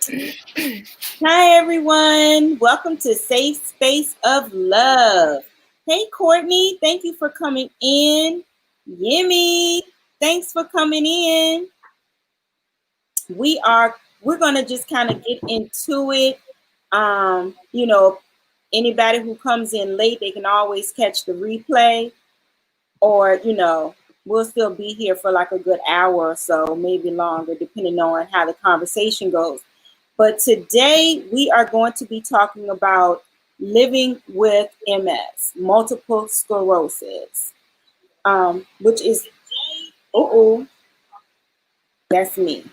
Hi, everyone. Welcome to Safe Space of Love. Hey, Courtney. Thank you for coming in. Yimmy. Thanks for coming in. We're going to just kind of get into it. You know, anybody who comes in late, they can always catch the replay, or, we'll still be here for like a good hour or so, maybe longer, depending on how the conversation goes. But today we are going to be talking about living with MS, multiple sclerosis, which is, that's me.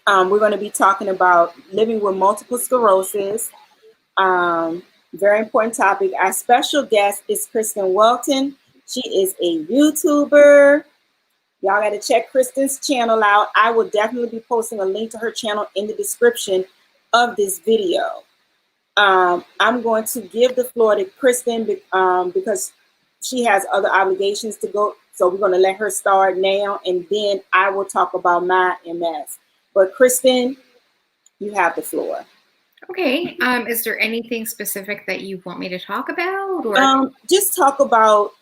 We're going to be talking about living with multiple sclerosis. Very important topic. Our special guest is Kristen Welton. She is a YouTuber. Y'all got to check Kristen's channel out. I will definitely be posting a link to her channel in the description of this video. I'm going to give the floor to Kristen because she has other obligations to go. So we're going to let her start now, and then I will talk about my MS. But Kristen, you have the floor. Okay. Is there anything specific that you want me to talk about? Or just talk about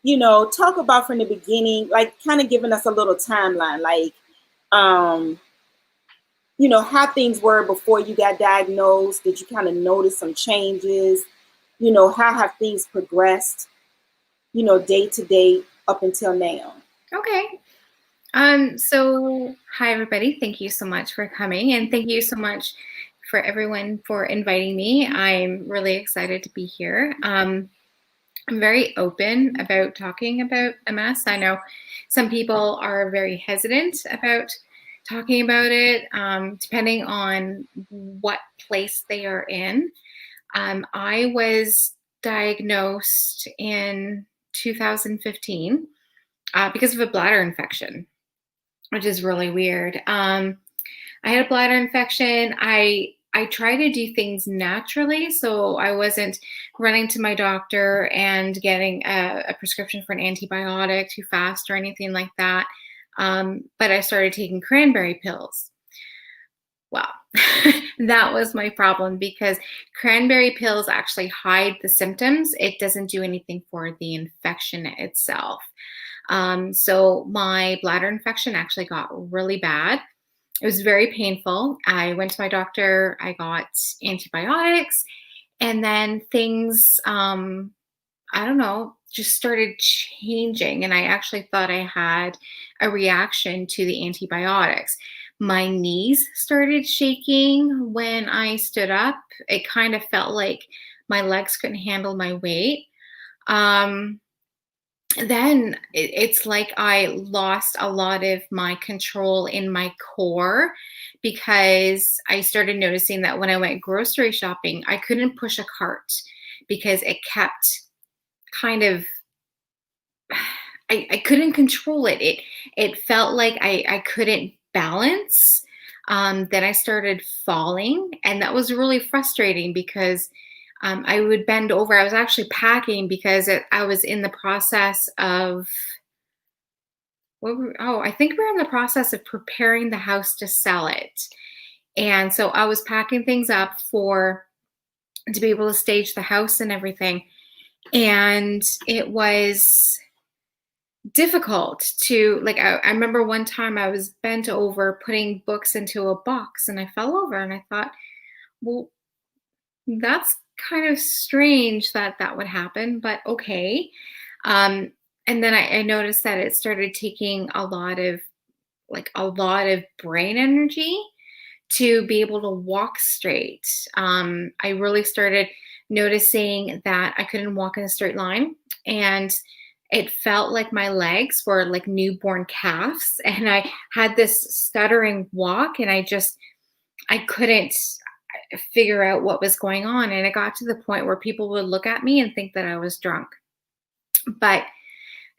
from the beginning, like kind of giving us a little timeline, like, how things were before you got diagnosed. Did you kind of notice some changes? How have things progressed, day to day up until now? Okay. So hi everybody. Thank you so much for coming, and thank you so much for everyone for inviting me. I'm really excited to be here. I'm very open about talking about MS. I know some people are very hesitant about talking about it, depending on what place they are in. I was diagnosed in 2015 because of a bladder infection, which is really weird. I had a bladder infection. I try to do things naturally, so I wasn't running to my doctor and getting a prescription for an antibiotic too fast or anything like that. But I started taking cranberry pills. Well, that was my problem, because cranberry pills actually hide the symptoms. It doesn't do anything for the infection itself. So my bladder infection actually got really bad. It was very painful. I went to my doctor, I got antibiotics, and then things, I don't know, just started changing. And I actually thought I had a reaction to the antibiotics. My knees started shaking when I stood up. It kind of felt like my legs couldn't handle my weight. Then it's like I lost a lot of my control in my core, because I started noticing that when I went grocery shopping, I couldn't push a cart because it kept kind of, I couldn't control it. It felt like I couldn't balance. Then I started falling, and that was really frustrating because I would bend over. I was actually packing because I was in the process of, I think we were in the process of preparing the house to sell it. And so I was packing things up to be able to stage the house and everything. And it was difficult to, like, I remember one time I was bent over putting books into a box, and I fell over, and I thought, well, that's kind of strange that that would happen, but okay. And then I noticed that it started taking a lot of brain energy to be able to walk straight. I really started noticing that I couldn't walk in a straight line, and it felt like my legs were like newborn calves, and I had this stuttering walk, and I couldn't figure out what was going on. And it got to the point where people would look at me and think that I was drunk. But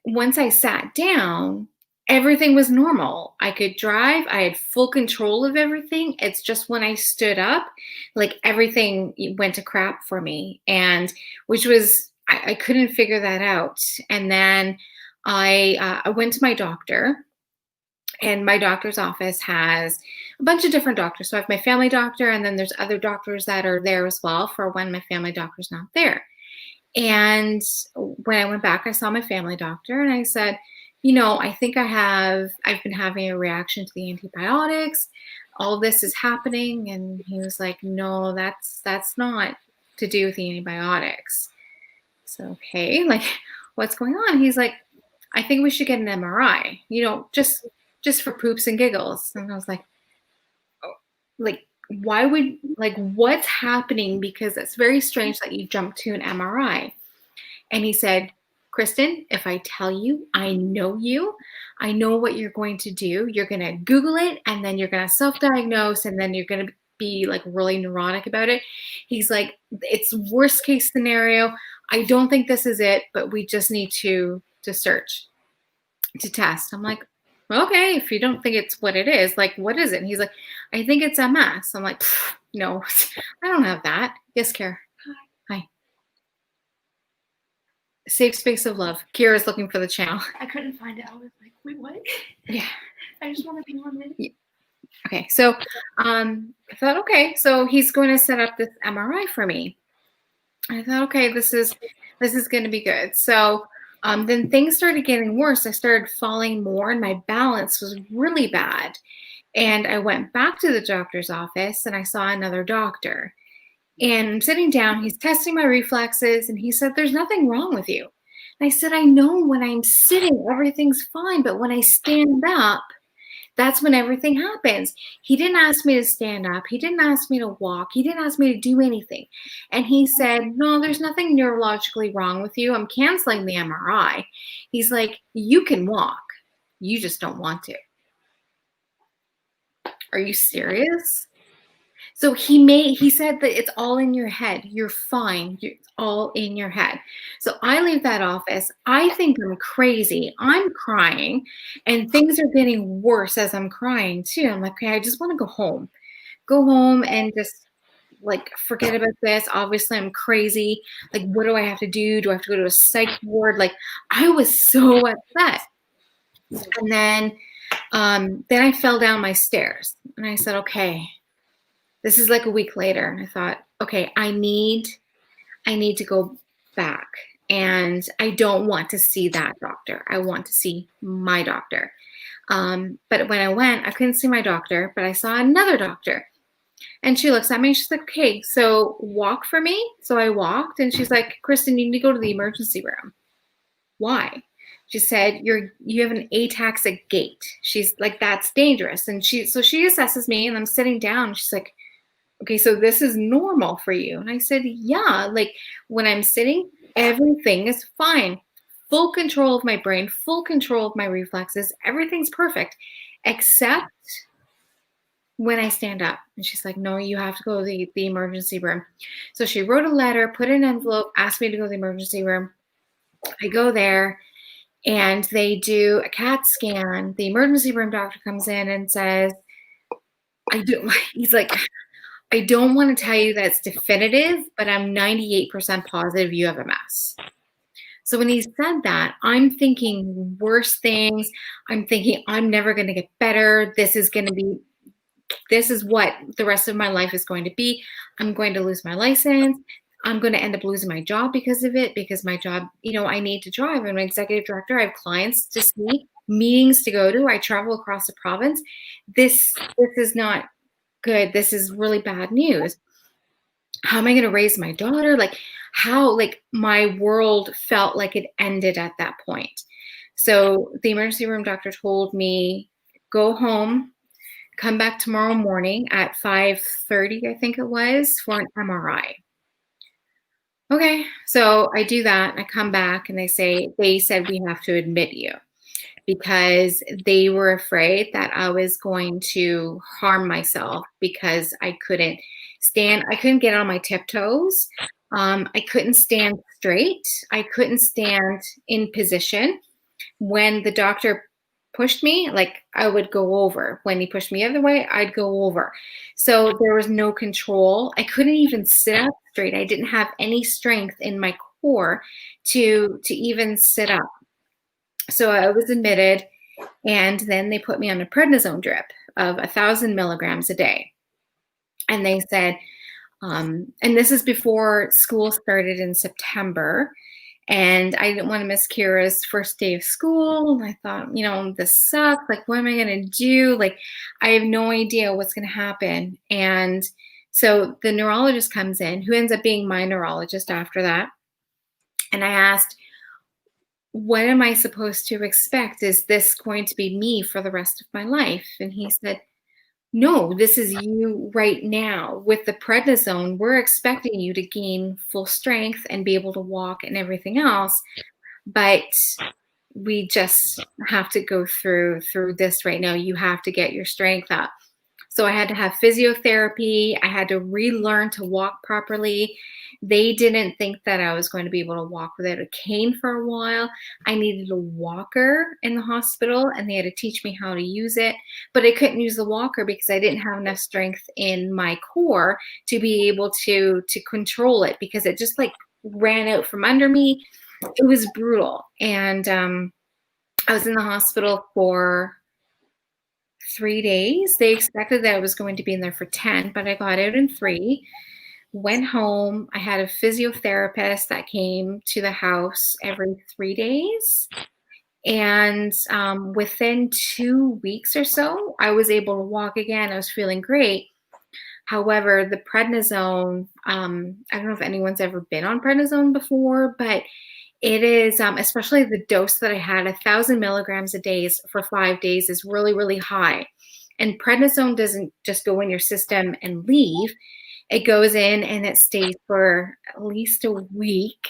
once I sat down, everything was normal. I could drive. I had full control of everything. It's just when I stood up, like everything went to crap for me. And which was, I couldn't figure that out. And then I went to my doctor, And my doctor's office has a bunch of different doctors. So I have my family doctor, and then there's other doctors that are there as well for when my family doctor's not there. And when I went back, I saw my family doctor and I said, I think I've been having a reaction to the antibiotics. All this is happening. And he was like, no, that's not to do with the antibiotics. So, okay, like, what's going on? He's like, I think we should get an MRI, just for poops and giggles. And I was like, oh, like, why would, like, what's happening? Because it's very strange that you jump to an MRI. And he said, Kristen, if I tell you, I know you, I know what you're going to do. You're going to Google it, and then you're going to self-diagnose, and then you're going to be like really neurotic about it. He's like, it's worst case scenario. I don't think this is it, but we just need to search, to test. I'm like, okay, if you don't think it's what it is, like, what is it? And he's like, I think it's MS. I'm like, no, I don't have that. Yes, Kara. Hi. Safe space of love. Kira's looking for the channel. I couldn't find it. I was like, wait, what? Yeah. I just want to be on it. Yeah. Okay, so I thought, okay, so he's going to set up this MRI for me. I thought, okay, this is going to be good. So then things started getting worse. I started falling more, and my balance was really bad. And I went back to the doctor's office, and I saw another doctor. And I'm sitting down, he's testing my reflexes, and he said, there's nothing wrong with you. And I said, I know when I'm sitting, everything's fine, but when I stand up, that's when everything happens. He didn't ask me to stand up. He didn't ask me to walk. He didn't ask me to do anything. And he said, no, there's nothing neurologically wrong with you. I'm canceling the MRI. He's like, you can walk. You just don't want to. Are you serious? So he said that it's all in your head. You're fine. It's all in your head. So I leave that office. I think I'm crazy. I'm crying, and things are getting worse as I'm crying too. I'm like, okay, I just want to go home. Go home and just like forget about this. Obviously, I'm crazy. Like, what do I have to do? Do I have to go to a psych ward? Like, I was so upset. And then I fell down my stairs, and I said, okay. This is like a week later, and I thought, okay, I need to go back, and I don't want to see that doctor. I want to see my doctor. But when I went, I couldn't see my doctor, but I saw another doctor, and she looks at me, and she's like, okay, so walk for me. So I walked, and she's like, Kristen, you need to go to the emergency room. Why? She said, you have an ataxic gait. She's like, that's dangerous. And she assesses me, and I'm sitting down, and she's like, okay, so this is normal for you. And I said, yeah, like when I'm sitting, everything is fine. Full control of my brain, full control of my reflexes. Everything's perfect, except when I stand up. And she's like, no, you have to go to the emergency room. So she wrote a letter, put in an envelope, asked me to go to the emergency room. I go there, and they do a CAT scan. The emergency room doctor comes in and says, he's like, I don't want to tell you that's definitive, but I'm 98% positive you have MS. So when he said that, I'm thinking worse things. I'm thinking I'm never going to get better. This is what the rest of my life is going to be. I'm going to lose my license. I'm going to end up losing my job because of it, because my job, I need to drive. I'm an executive director. I have clients to see, meetings to go to. I travel across the province. This is not good. This is really bad news. How am I going to raise my daughter? Like my world felt like it ended at that point. So the emergency room doctor told me, go home, come back tomorrow morning at 5:30, I think it was, for an MRI. Okay. So I do that. I come back, and they said, we have to admit you, because they were afraid that I was going to harm myself because I couldn't get on my tiptoes. I couldn't stand straight. I couldn't stand in position. When the doctor pushed me, like I would go over. When he pushed me the other way, I'd go over. So there was no control. I couldn't even sit up straight. I didn't have any strength in my core to even sit up. So I was admitted, And then they put me on a prednisone drip of 1,000 milligrams a day. And they said, and this is before school started in September. And I didn't want to miss Kira's first day of school. And I thought, this sucks. Like, what am I going to do? Like, I have no idea what's going to happen. And so the neurologist comes in, who ends up being my neurologist after that. And I asked, what am I supposed to expect? Is this going to be me for the rest of my life? And he said, no, this is you right now. With the prednisone, we're expecting you to gain full strength and be able to walk and everything else. But we just have to go through this right now. You have to get your strength up. So I had to have physiotherapy. I had to relearn to walk properly. They didn't think that I was going to be able to walk without a cane for a while. I needed a walker in the hospital, and they had to teach me how to use it. But I couldn't use the walker because I didn't have enough strength in my core to be able to control it, because it just like ran out from under me. It was brutal. And I was in the hospital for 3 days. They expected that I was going to be in there for 10, but I got out in 3, went home. I had a physiotherapist that came to the house every 3 days. And within 2 weeks or so, I was able to walk again. I was feeling great. However, the prednisone, I don't know if anyone's ever been on prednisone before, but it is, especially the dose that I had, 1,000 milligrams a day for 5 days is really, really high. And prednisone doesn't just go in your system and leave. It goes in and it stays for at least a week.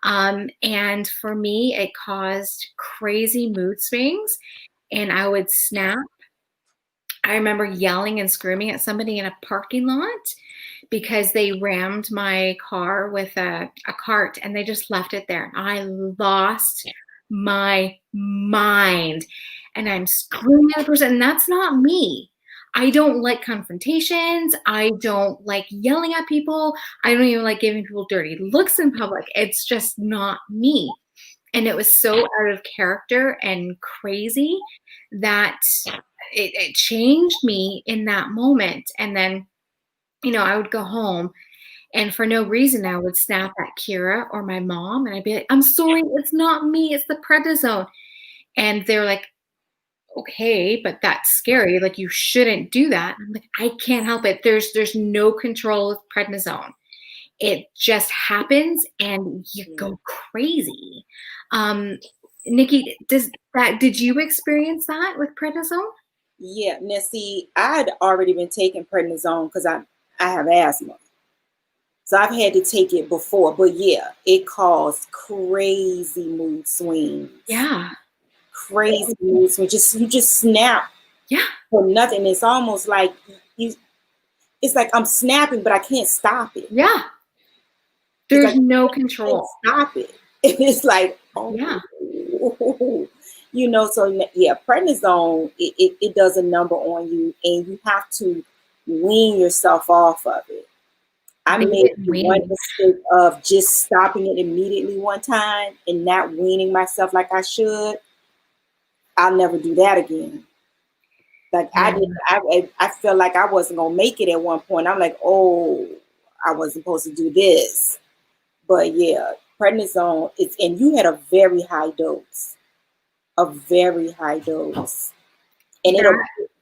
And for me, it caused crazy mood swings, and I would snap. I remember yelling and screaming at somebody in a parking lot because they rammed my car with a cart, and they just left it there. I lost my mind, and I'm screaming at the person. And that's not me. I don't like confrontations. I don't like yelling at people. I don't even like giving people dirty looks in public. It's just not me. And it was so out of character and crazy that it changed me in that moment. And then, I would go home, and for no reason, I would snap at Kira or my mom, and I'd be like, I'm sorry, it's not me, it's the prednisone. And they're like, okay, but that's scary. Like, you shouldn't do that. I'm like, I can't help it. There's no control with prednisone. It just happens, and you go crazy. Nikki, did you experience that with prednisone? Yeah. Now, see, I'd already been taking prednisone because I have asthma. So I've had to take it before. But yeah, it caused crazy mood swings. Yeah. Crazy mood swings. You just snap. Yeah. For nothing. It's almost like it's like I'm snapping, but I can't stop it. Yeah. There's no control. Stop it. It's like, oh, yeah. So yeah, prednisone, it does a number on you, and you have to wean yourself off of it. I made one mistake of just stopping it immediately one time and not weaning myself like I should. I'll never do that again. Like I felt like I wasn't gonna make it at one point. I'm like, oh, I wasn't supposed to do this. But yeah, prednisone, and you had a very high dose. A very high dose. And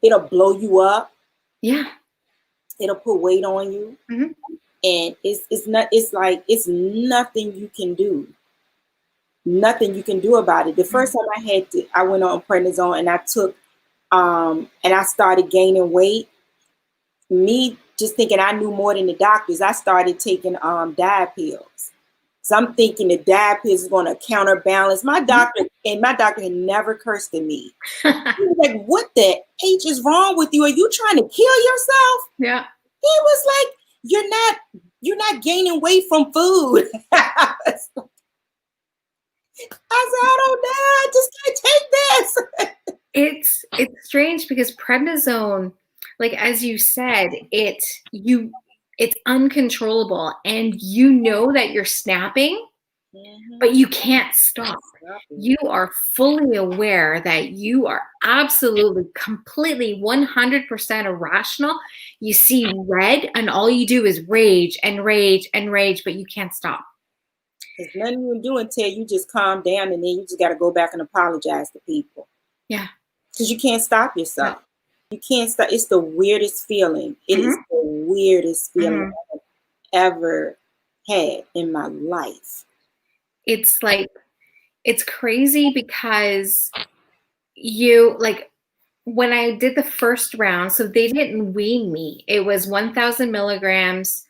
it'll blow you up. Yeah. It'll put weight on you. Mm-hmm. And it's nothing you can do. Nothing you can do about it. The first time I went on prednisone, and I took and I started gaining weight. Me just thinking I knew more than the doctors, I started taking diet pills. So I'm thinking the diet pills is going to counterbalance. My doctor had never cursed at me. He was like, "What the H is wrong with you? Are you trying to kill yourself?" Yeah. He was like, You're not gaining weight from food." I said, I don't know. I just can't take this. It's strange because prednisone, like as you said, it's uncontrollable, and that you're snapping, but you can't stop. Stop it. You are fully aware that you are absolutely, completely, 100% irrational. You see red, and all you do is rage and rage and rage, but you can't stop. There's nothing you can do until you just calm down, and then you just got to go back and apologize to people. Yeah. Because you can't stop yourself. You can't stop. It's the weirdest feeling. It is the weirdest feeling I've ever had in my life. It's like, it's crazy because you, like, when I did the first round, so they didn't wean me. It was 1,000 milligrams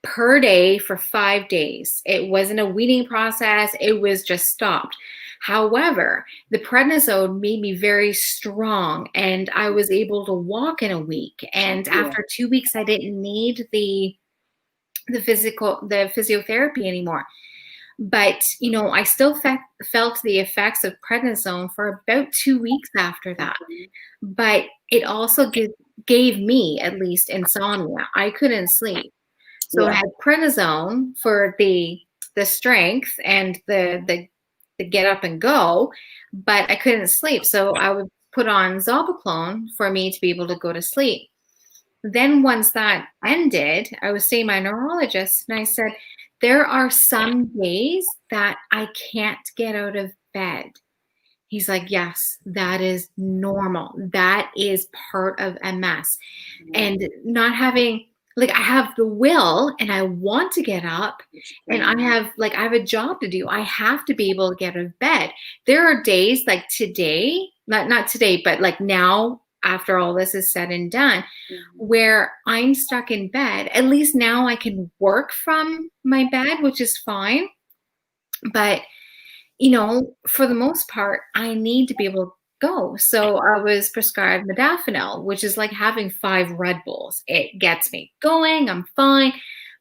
per day for 5 days. It wasn't a weaning process. It was just stopped. However, the prednisone made me very strong, and I was able to walk in a week. And after 2 weeks, I didn't need the physiotherapy anymore. But, you know, I still felt the effects of prednisone for about 2 weeks after that. But it also gave me, at least, insomnia. I couldn't sleep. So I had prednisone for the strength and the get up and go, but I couldn't sleep. So I would put on Zolpidem for me to be able to go to sleep. Then once that ended, I was seeing my neurologist, and I said, there are some days that I can't get out of bed. He's like, yes, that is normal. That is part of MS. And not having, like, I have the will and I want to get up, and I have a job to do. I have to be able to get out of bed. There are days like today, not today, but like now, after all this is said and done, where I'm stuck in bed. At least now I can work from my bed, which is fine. But, you know, for the most part, I need to be able to go. So I was prescribed modafinil, which is like having 5 Red Bulls. It gets me going. I'm fine.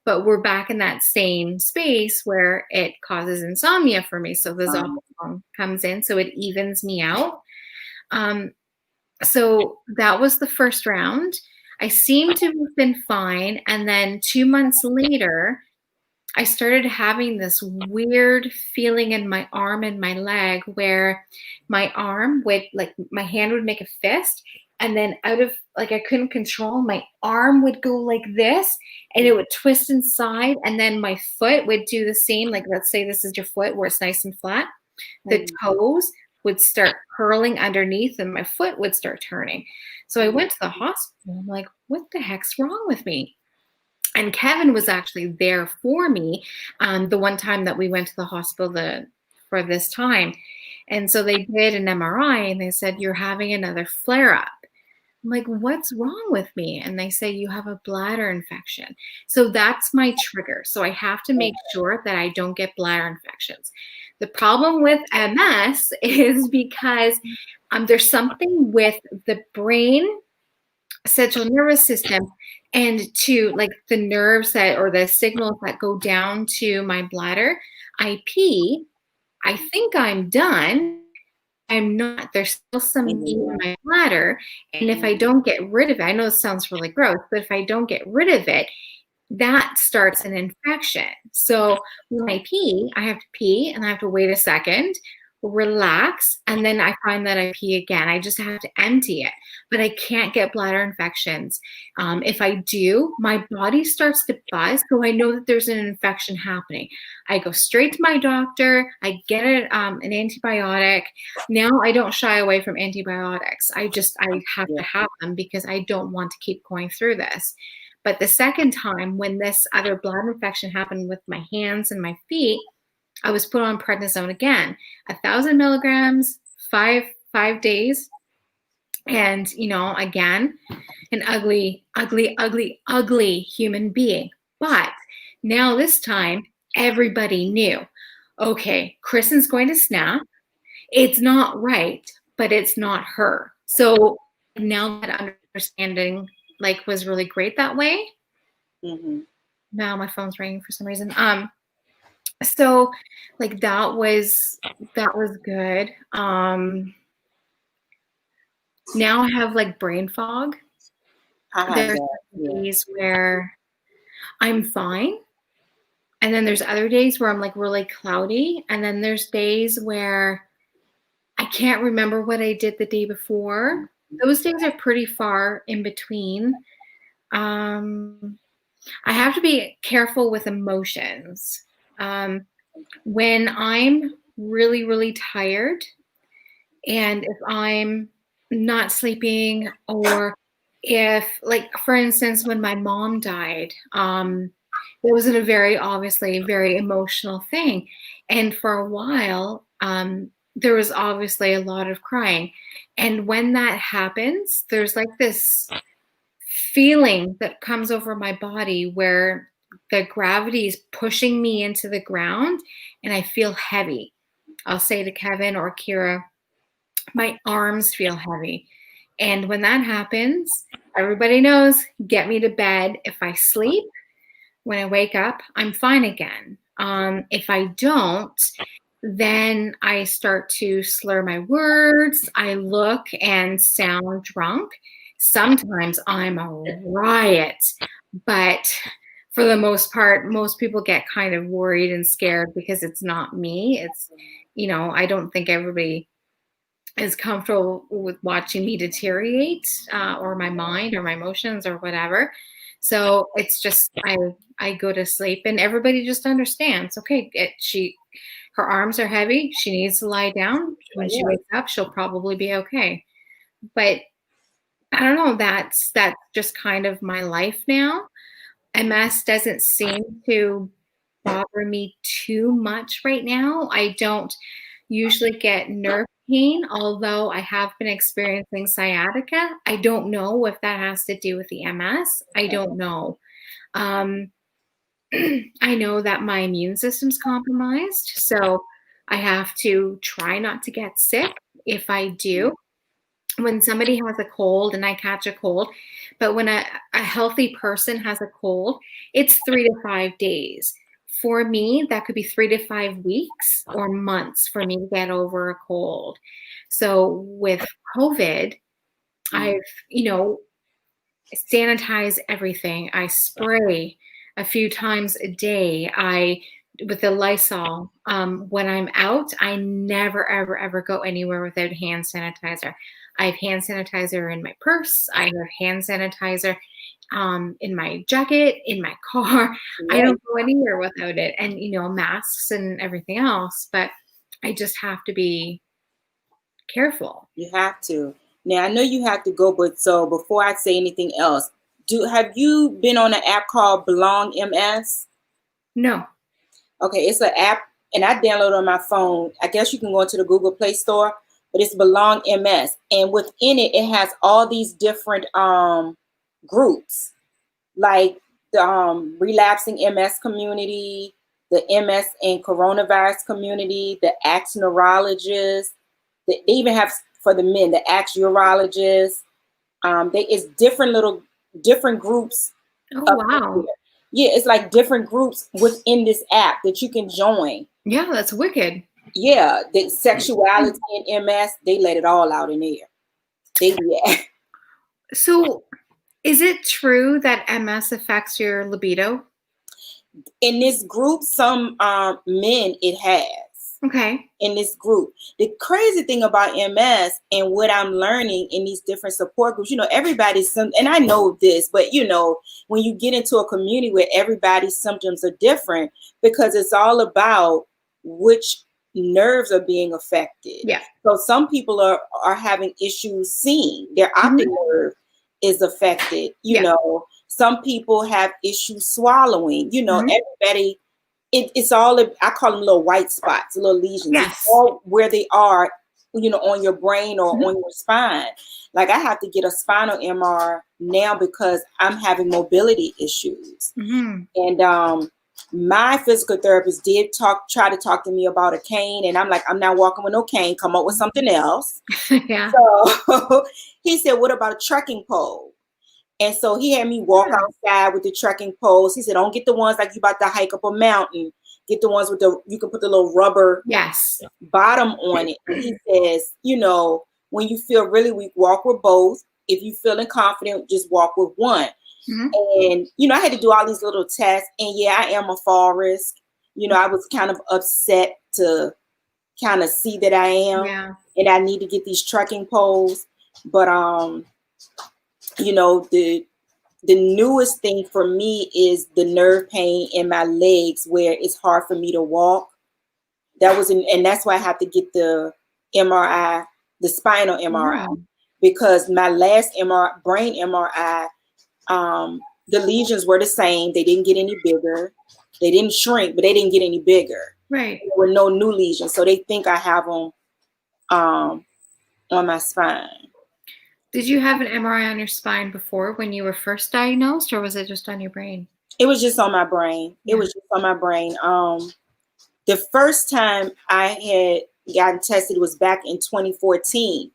But we're back in that same space where it causes insomnia for me. So the Zolpidem comes in, so it evens me out. So that was the first round. I seem to have been fine. And then 2 months later, I started having this weird feeling in my arm and my leg where my arm would, like, my hand would make a fist, and then out of, like, I couldn't control, my arm would go like this, and it would twist inside, and then my foot would do the same. Like, let's say this is your foot where it's nice and flat. The toes would start curling underneath, and my foot would start turning. So I went to the hospital. I'm like, what the heck's wrong with me? And Kevin was actually there for me the one time that we went to the hospital for this time. And so they did an MRI, and they said, you're having another flare-up. I'm like, what's wrong with me? And they say, you have a bladder infection. So that's my trigger. So I have to make sure that I don't get bladder infections. The problem with MS is because there's something with the brain, central nervous system, and to, like, the nerves that, or the signals that go down to my bladder. I pee. I think I'm done. I'm not. There's still some meat in my bladder. And if I don't get rid of it, I know it sounds really gross, but if I don't get rid of it, that starts an infection. So when I pee, I have to pee, and I have to wait a second, relax, and then I find that I pee again. I just have to empty it, but I can't get bladder infections. If I do, my body starts to buzz, so I know that there's an infection happening. I go straight to my doctor. I get an antibiotic. Now I don't shy away from antibiotics. I have to have them because I don't want to keep going through this. But the second time, when this other bladder infection happened with my hands and my feet, I was put on prednisone again, 1,000 milligrams, 5 days. And, you know, again, an ugly, ugly, ugly, ugly human being. But now this time, everybody knew, okay, Kristen's going to snap. It's not right, but it's not her. So now that understanding, like, was really great that way. Now my phone's ringing for some reason. So, like, that was good. Now I have, like, brain fog. There's days where I'm fine, And then there's other days where I'm like really cloudy. And then there's days where I can't remember what I did the day before. Those days are pretty far in between. I have to be careful with emotions. When I'm really, really tired, and if I'm not sleeping, or if, like, for instance, when my mom died, it was a very, obviously, very emotional thing. And for a while, there was obviously a lot of crying. And when that happens, there's like this feeling that comes over my body where the gravity is pushing me into the ground and I feel heavy. I'll say to Kevin or Kira, my arms feel heavy. And when that happens, everybody knows, get me to bed. If I sleep, when I wake up, I'm fine again. If I don't, then I start to slur my words. I look and sound drunk. Sometimes I'm a riot, but for the most part, most people get kind of worried and scared because it's not me. It's, I don't think everybody is comfortable with watching me deteriorate, or my mind or my emotions or whatever. So it's just, I go to sleep and everybody just understands. Okay, her arms are heavy. She needs to lie down. When she wakes up, she'll probably be okay. But I don't know. That's just kind of my life now. MS doesn't seem to bother me too much right now. I don't usually get nerve pain, although I have been experiencing sciatica. I don't know if that has to do with the MS. I don't know. I know that my immune system's compromised, so I have to try not to get sick. If I do, when somebody has a cold and I catch a cold, but when a healthy person has a cold, it's 3 to 5 days. For me, that could be 3 to 5 weeks or months for me to get over a cold. So with COVID, I've, sanitize everything. I spray a few times a day. With the Lysol, when I'm out, I never, ever, ever go anywhere without hand sanitizer. I have hand sanitizer in my purse. I have hand sanitizer in my jacket, in my car. I don't go anywhere without it. And, masks and everything else. But I just have to be careful. You have to. Now, I know you have to go, but so before I say anything else, have you been on an app called Belong MS? No. Okay, it's an app, and I downloaded it on my phone. I guess you can go into the Google Play Store, but it's Belong MS. And within it, it has all these different groups, like the relapsing MS community, the MS and coronavirus community, the Axe neurologist. They even have, for the men, the Axe urologist. It's different groups. Oh, wow. Yeah, it's like different groups within this app that you can join. Yeah, that's wicked. Yeah, the sexuality and MS, they let it all out in there. So is it true that MS affects your libido? In this group, some men it has. Okay. In this group. The crazy thing about MS and what I'm learning in these different support groups, everybody's and I know this, but when you get into a community where everybody's symptoms are different, because it's all about which nerves are being affected. Yeah. So some people are having issues seeing. Their optic nerve is affected. Some people have issues swallowing. Everybody. It's all, I call them little white spots, little lesions. Yes. It's all where they are, on your brain or on your spine. Like I have to get a spinal MR now because I'm having mobility issues. And my physical therapist did try to talk to me about a cane, and I'm like, I'm not walking with no cane. Come up with something else. Yeah. So he said, what about a trekking pole? And so he had me walk outside with the trekking poles. He said, don't get the ones like you about to hike up a mountain. Get the ones with you can put the little rubber bottom on it. And he says, when you feel really weak, walk with both. If you feeling confident, just walk with one. And, you know, I had to do all these little tests. And yeah, I am a fall risk. You know, I was kind of upset to kind of see that I am. Yeah. And I need to get these trekking poles. But, you know, the newest thing for me is the nerve pain in my legs where it's hard for me to walk. And that's why I have to get the MRI, the spinal MRI, because my last brain MRI, the lesions were the same. They didn't get any bigger. They didn't shrink, but they didn't get any bigger. Right. There were no new lesions. So they think I have them on my spine. Did you have an MRI on your spine before when you were first diagnosed, or was it just on your brain? It was just on my brain. Yeah. It was just on my brain. The first time I had gotten tested was back in 2014,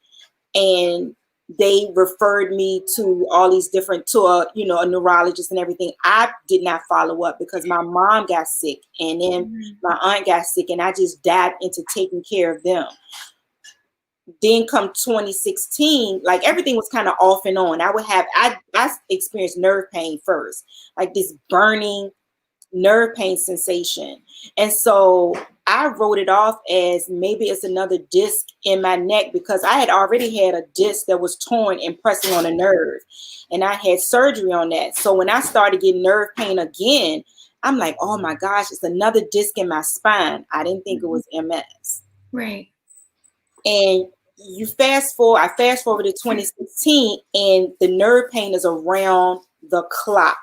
and they referred me to all these different, you know, a neurologist and everything. I did not follow up because my mom got sick, and then my aunt got sick, and I just dived into taking care of them. Then come 2016, like everything was kind of off and on. I experienced nerve pain first, like this burning nerve pain sensation. And so I wrote it off as maybe it's another disc in my neck, because I had already had a disc that was torn and pressing on a nerve, and I had surgery on that. So when I started getting nerve pain again, I'm like, oh my gosh, it's another disc in my spine. I didn't think it was MS. Right. And I fast forward to 2016, and the nerve pain is around the clock,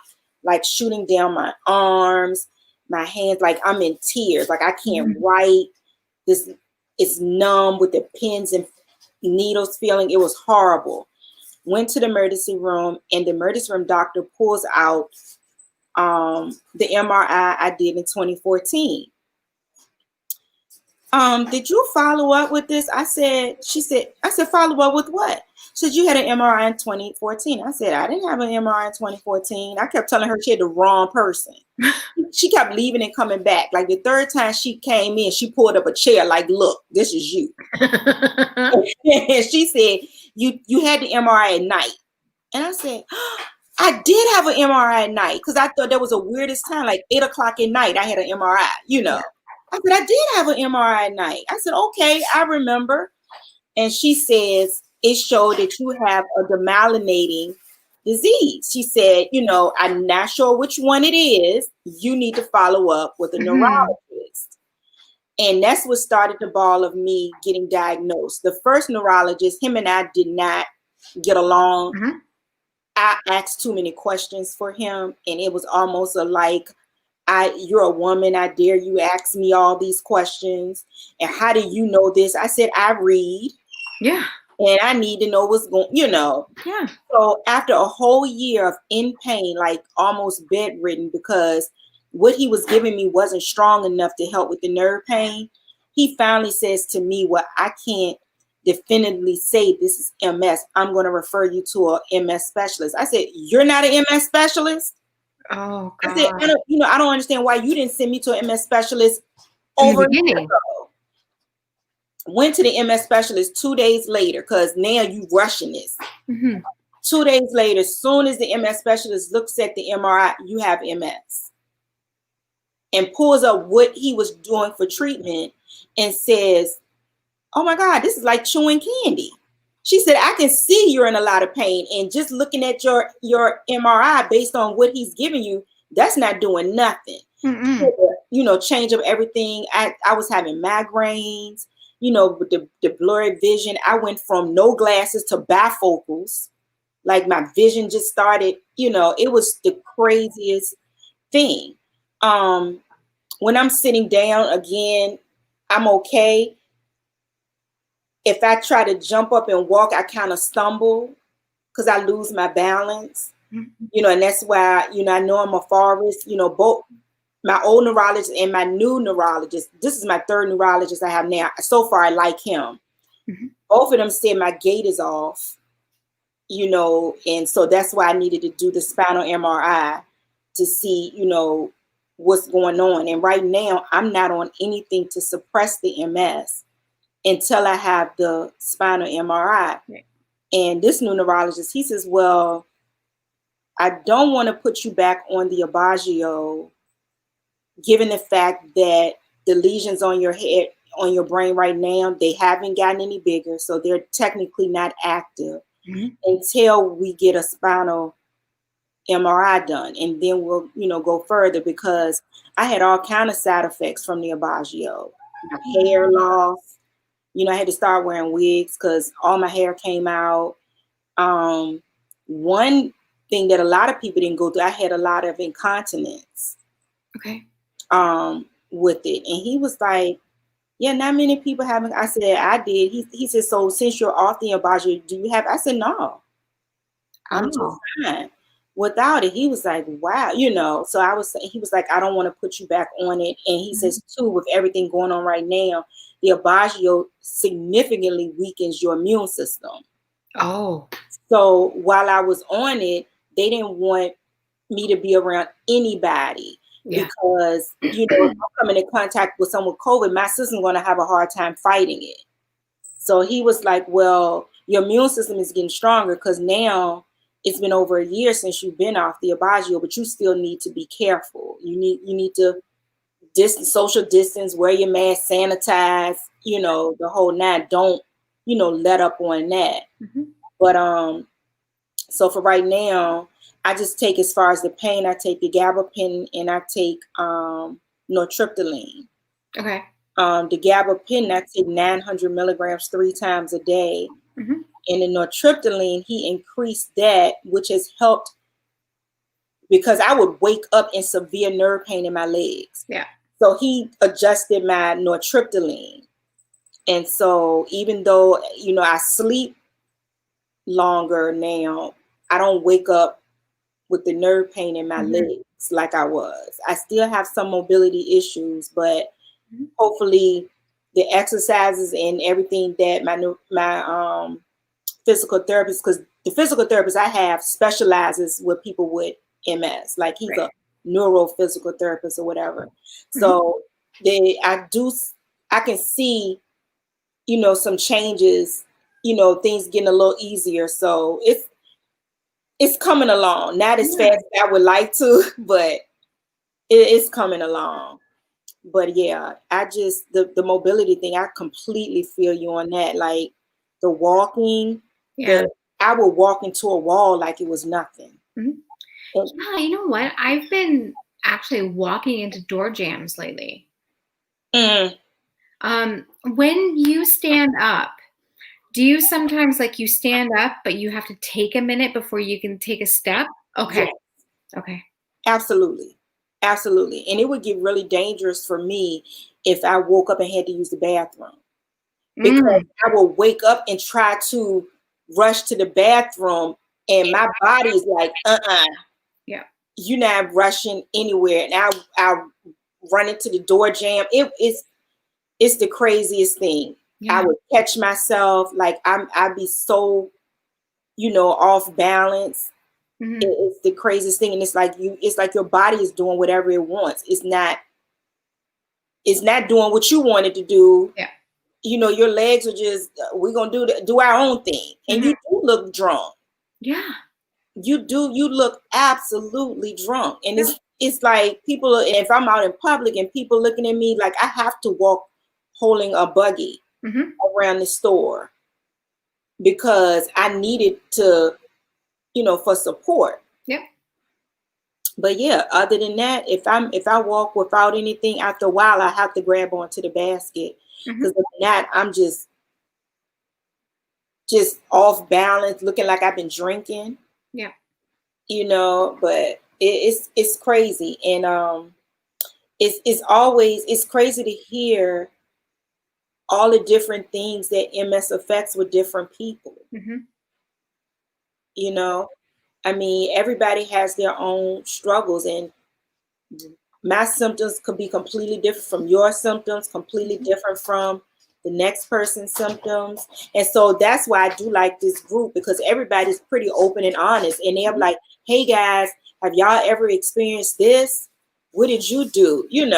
like shooting down my arms, my hands, like I'm in tears, like I can't write. It's numb with the pins and needles feeling. It was horrible. Went to the emergency room, and the emergency room doctor pulls out the MRI I did in 2014. Did you follow up with this? I said, follow up with what? She said, you had an MRI in 2014. I said, I didn't have an MRI in 2014. I kept telling her she had the wrong person. She kept leaving and coming back. Like the third time she came in, she pulled up a chair like, look, this is you. And she said, you had the MRI at night. And I said, I did have an MRI at night, because I thought that was the weirdest time, like 8 o'clock at night, I had an MRI, you know. I said, I did have an MRI at night. I said, okay, I remember. And she says, it showed that you have a demyelinating disease. She said, you know, I'm not sure which one it is. You need to follow up with a neurologist. And that's what started the ball of me getting diagnosed. The first neurologist, him and I did not get along. I asked too many questions for him, and it was almost you're a woman, I dare you ask me all these questions. And how do you know this? I said, I read. Yeah. And I need to know what's going, you know. Yeah. So after a whole year of in pain, like almost bedridden, because what he was giving me wasn't strong enough to help with the nerve pain, he finally says to me, well, I can't definitively say this is MS. I'm going to refer you to a MS specialist. I said, you're not an MS specialist? Oh, God. I said, I don't understand why you didn't send me to an MS specialist over a year ago. Went to the MS specialist 2 days later, because now you rushing this. 2 days later, as soon as the MS specialist looks at the MRI, you have MS. And pulls up what he was doing for treatment and says, oh my God, this is like chewing candy. She said, I can see you're in a lot of pain, and just looking at your MRI based on what he's giving you, that's not doing nothing. You know, change up everything. I was having migraines, you know, with the blurry vision. I went from no glasses to bifocals. Like my vision just started, you know, it was the craziest thing. When I'm sitting down again, I'm okay. If I try to jump up and walk, I kind of stumble because I lose my balance, you know, and that's why, you know, I know I'm a forest, you know, both my old neurologist and my new neurologist. This is my third neurologist I have now. So far, I like him. Both of them said my gait is off, you know, and so that's why I needed to do the spinal MRI to see, you know, what's going on. And right now, I'm not on anything to suppress the MS until I have the spinal MRI. And this new neurologist, he says, well, I don't want to put you back on the Aubagio, given the fact that the lesions on your head, on your brain right now, they haven't gotten any bigger, so they're technically not active until we get a spinal MRI done, and then we'll, go further, because I had all kind of side effects from the Aubagio. My hair loss, I had to start wearing wigs because all my hair came out. One thing that a lot of people didn't go through, I had a lot of incontinence. Okay. With it, and he was like, "Yeah, not many people haven't." I said, "I did." He said, "So since you're off the Aubagio, do you have?" I said, "No, I'm just fine without it." He was like, "Wow," So he was like, "I don't want to put you back on it." And he says, too, with everything going on right now, the Aubagio significantly weakens your immune system. Oh. So while I was on it, they didn't want me to be around anybody. Yeah. Because, if I'm coming in contact with someone with COVID, my system's going to have a hard time fighting it. So he was like, "Well, your immune system is getting stronger because now it's been over a year since you've been off the Aubagio, but you still need to be careful. You need to social distance, wear your mask, sanitize, the whole nine. Don't, let up on that." But so for right now, I just take, as far as the pain, I take the gabapentin and I take nortriptyline. Okay. The gabapentin, I take 900 milligrams 3 times a day. And the nortriptyline, he increased that, which has helped, because I would wake up in severe nerve pain in my legs. Yeah. So he adjusted my nortriptyline. And so even though, I sleep longer now, I don't wake up with the nerve pain in my legs like I was. I still have some mobility issues, but hopefully the exercises and everything that my physical therapist, because the physical therapist I have specializes with people with MS, like he's a neurophysical therapist or whatever. So I can see, some changes, things getting a little easier. So it's coming along, not as fast as I would like to, but it's coming along. But yeah, I just, the mobility thing, I completely feel you on that. Like the walking, I would walk into a wall like it was nothing. Yeah, you know what? I've been actually walking into door jams lately. When you stand up, do you sometimes, like, you stand up, but you have to take a minute before you can take a step? Okay. Yes. Okay. Absolutely. Absolutely. And it would get really dangerous for me if I woke up and had to use the bathroom. Because I will wake up and try to rush to the bathroom and my body's like, yeah, you're not rushing anywhere. And I run into the door jam. It's the craziest thing. I would catch myself, like I'd be so, off balance. It's the craziest thing. And it's like your body is doing whatever it wants. It's not doing what you wanted to do. Yeah. Your legs are just, we're going to do our own thing. And you do look drunk. Yeah. You look absolutely drunk. And it's like people, if I'm out in public and people looking at me, like I have to walk holding a buggy around the store because I needed to, for support. Yep. But yeah, other than that, if I walk without anything, after a while, I have to grab onto the basket because if not, I'm just off balance, looking like I've been drinking. Yeah. But it's crazy, and it's crazy to hear all the different things that MS affects with different people. I mean, everybody has their own struggles, and my symptoms could be completely different from your symptoms, completely different from the next person's symptoms. And so that's why I do like this group, because everybody's pretty open and honest. And they're like, "Hey guys, have y'all ever experienced this? What did you do?" And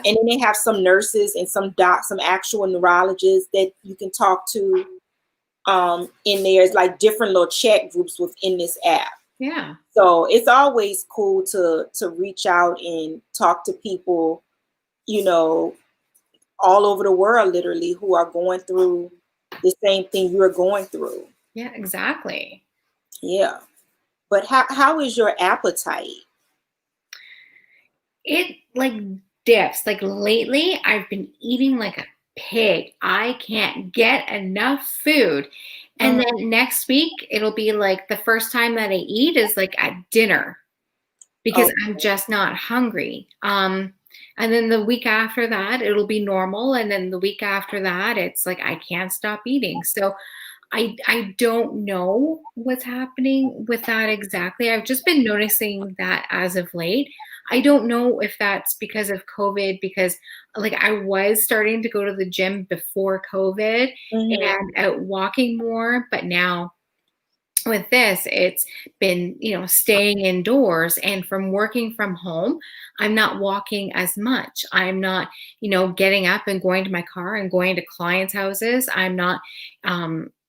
then they have some nurses and some actual neurologists that you can talk to in there. It's like different little chat groups within this app. Yeah. So it's always cool to reach out and talk to people, you know, all over the world, literally, who are going through the same thing you're going through. Yeah, exactly. Yeah. But how is your appetite? It like dips. Like lately, I've been eating like a pig. I can't get enough food. And Mm. then next week, it'll be like the first time that I eat is like at dinner because Oh, I'm just not hungry. And then the week after that, it'll be normal. And then the week after that, it's like I can't stop eating. So I don't know what's happening with that exactly. I've just been noticing that as of late. I don't know if that's because of COVID, because like I was starting to go to the gym before COVID mhm. and out walking more, but now with this, it's been, staying indoors, and from working from home, I'm not walking as much. I'm not, getting up and going to my car and going to clients' houses. I'm not,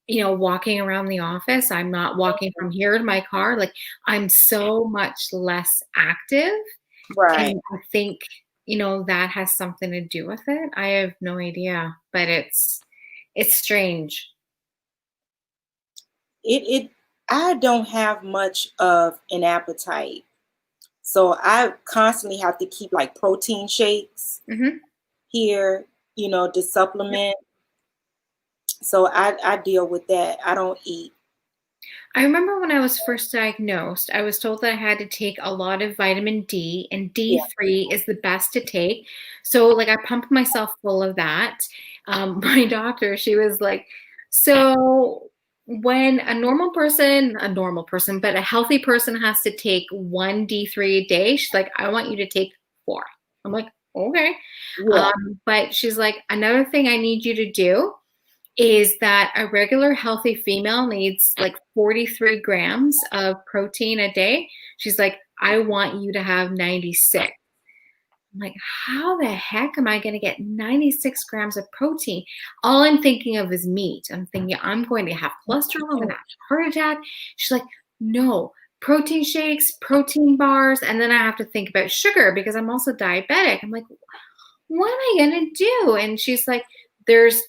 walking around the office. I'm not walking from here to my car. Like I'm so much less active. Right. And I think, that has something to do with it. I have no idea, but it's strange. It I don't have much of an appetite. So I constantly have to keep like protein shakes Hmm. here, to supplement. So I deal with that. I don't eat. I remember when I was first diagnosed, I was told that I had to take a lot of vitamin D, and Yeah. D3 is the best to take. So, like, I pumped myself full of that. My doctor, she was like, so when a normal person, but a healthy person has to take one D3 a day, she's like, I want you to take four. I'm like, okay. Yeah. But she's like, another thing I need you to do is that a regular healthy female needs like 43 grams of protein a day. She's like, I want you to have 96. I'm like, how the heck am I going to get 96 grams of protein? All I'm thinking of is meat. I'm thinking I'm going to have cholesterol. I'm going to have a heart attack. She's like, no, protein shakes, protein bars. And then I have to think about sugar because I'm also diabetic. I'm like, what am I gonna do? And she's like, there's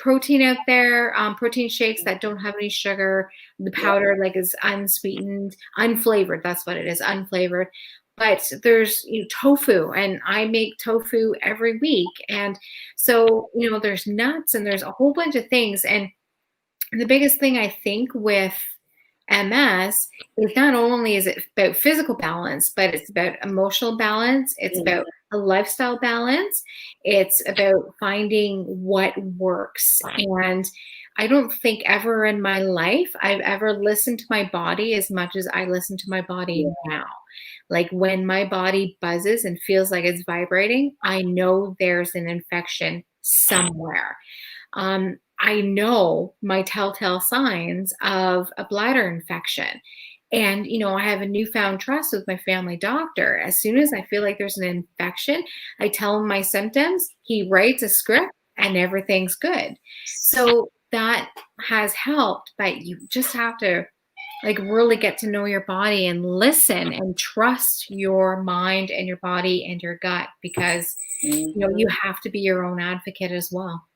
protein out there, protein shakes that don't have any sugar. The Yeah. powder like is unsweetened, unflavored. That's what it is, unflavored. But there's tofu, and I make tofu every week. And so there's nuts, and there's a whole bunch of things. And the biggest thing I think with MS is not only is it about physical balance, but it's about emotional balance. It's Mhm. about a lifestyle balance. It's about finding what works. And I don't think ever in my life I've ever listened to my body as much as I listen to my body now. Like when my body buzzes and feels like it's vibrating, I know there's an infection somewhere. I know my telltale signs of a bladder infection. And, I have a newfound trust with my family doctor. As soon as I feel like there's an infection, I tell him my symptoms. He writes a script and everything's good. So that has helped, but you just have to like really get to know your body and listen and trust your mind and your body and your gut because, you Mhm. have to be your own advocate as well.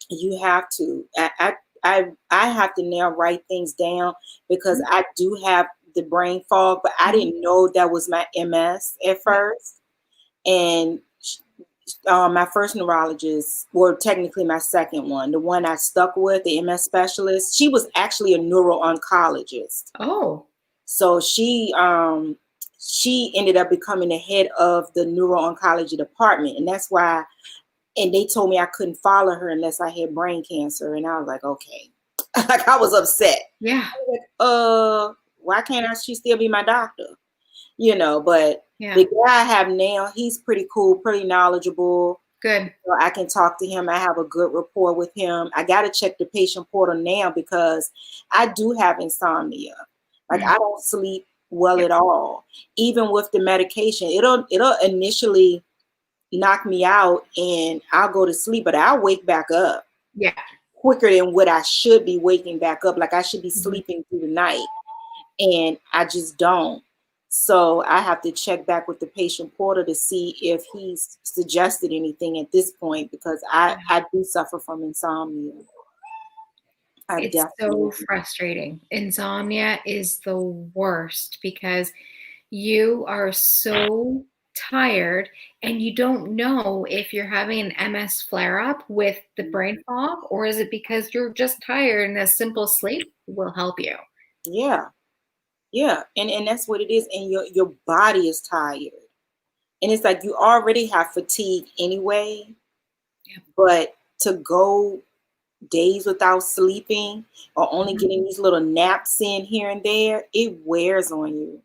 You have to. I have to now write things down because I do have the brain fog, but I Mhm. didn't know that was my MS at Yeah. first. And my first neurologist, or technically my second one, the one I stuck with, the MS specialist, she was actually a neuro-oncologist. Oh, So she ended up becoming the head of the neuro-oncology department, and that's why. And they told me I couldn't follow her unless I had brain cancer, and I was like, okay, like I was upset. yeah, Why can't she still be my doctor? But yeah, the guy I have now, he's pretty cool, pretty knowledgeable. good. So I can talk to him. I have a good rapport with him. I got to check the patient portal now because I do have insomnia. Like Mm, I don't sleep well yeah, at all. Even with the medication, it'll initially knock me out and I'll go to sleep, but I'll wake back up yeah, quicker than what I should be waking back up. Like I should be mhm, sleeping through the night. and I just don't. So I have to check back with the patient portal to see if he's suggested anything at this point, because I do suffer from insomnia. I It's definitely so frustrating. Insomnia is the worst because you are so tired and you don't know if you're having an MS flare up with the brain fog, or is it because you're just tired and a simple sleep will help you. yeah, yeah. And that's what it is. And your body is tired. And it's like you already have fatigue anyway, Yep. but to go days without sleeping or only Mhm. getting these little naps in here and there, it wears on you.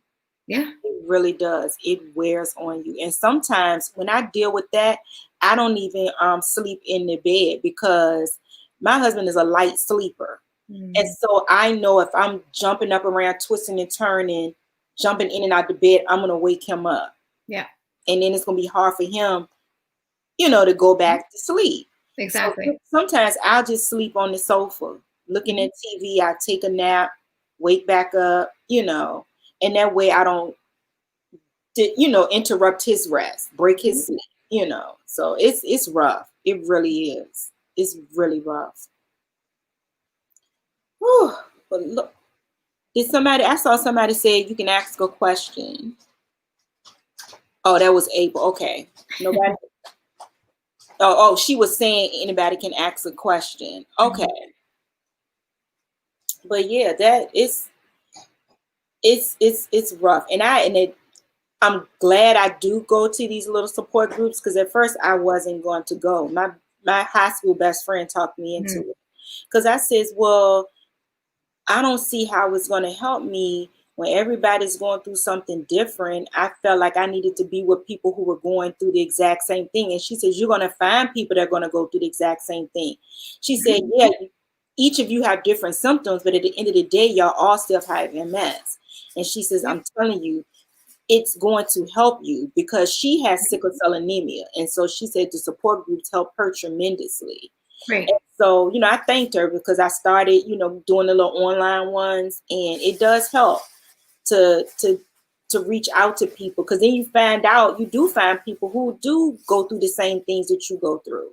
Yeah. It really does. It wears on you. And sometimes when I deal with that, I don't even sleep in the bed, because my husband is a light sleeper. And Mm. so I know if I'm jumping up around, twisting and turning, jumping in and out the bed, I'm going to wake him up. Yeah. And then it's going to be hard for him, to go back to sleep. So Exactly. sometimes I'll just sleep on the sofa, looking Mhm. at TV. I take a nap, wake back up, and that way I don't, interrupt his rest, break his sleep, So it's rough. It really is. It's really rough. Whew. But look, I saw somebody say you can ask a question. Oh, that was April. Okay. Nobody. Oh, she was saying anybody can ask a question. Okay. But yeah, that it's rough. I'm glad I do go to these little support groups, because at first I wasn't going to go. My high school best friend talked me into Mhm. it, because I says, well, I don't see how it's going to help me when everybody's going through something different. I felt like I needed to be with people who were going through the exact same thing. And she says, you're going to find people that are going to go through the exact same thing. She said, yeah, each of you have different symptoms, but at the end of the day, y'all all still have MS. And she says, Yeah. I'm telling you, it's going to help you, because she has sickle cell anemia. And so she said the support groups help her tremendously. Great. And so, I thanked her, because I started, doing the little online ones, and it does help to reach out to people, because then you do find people who do go through the same things that you go through.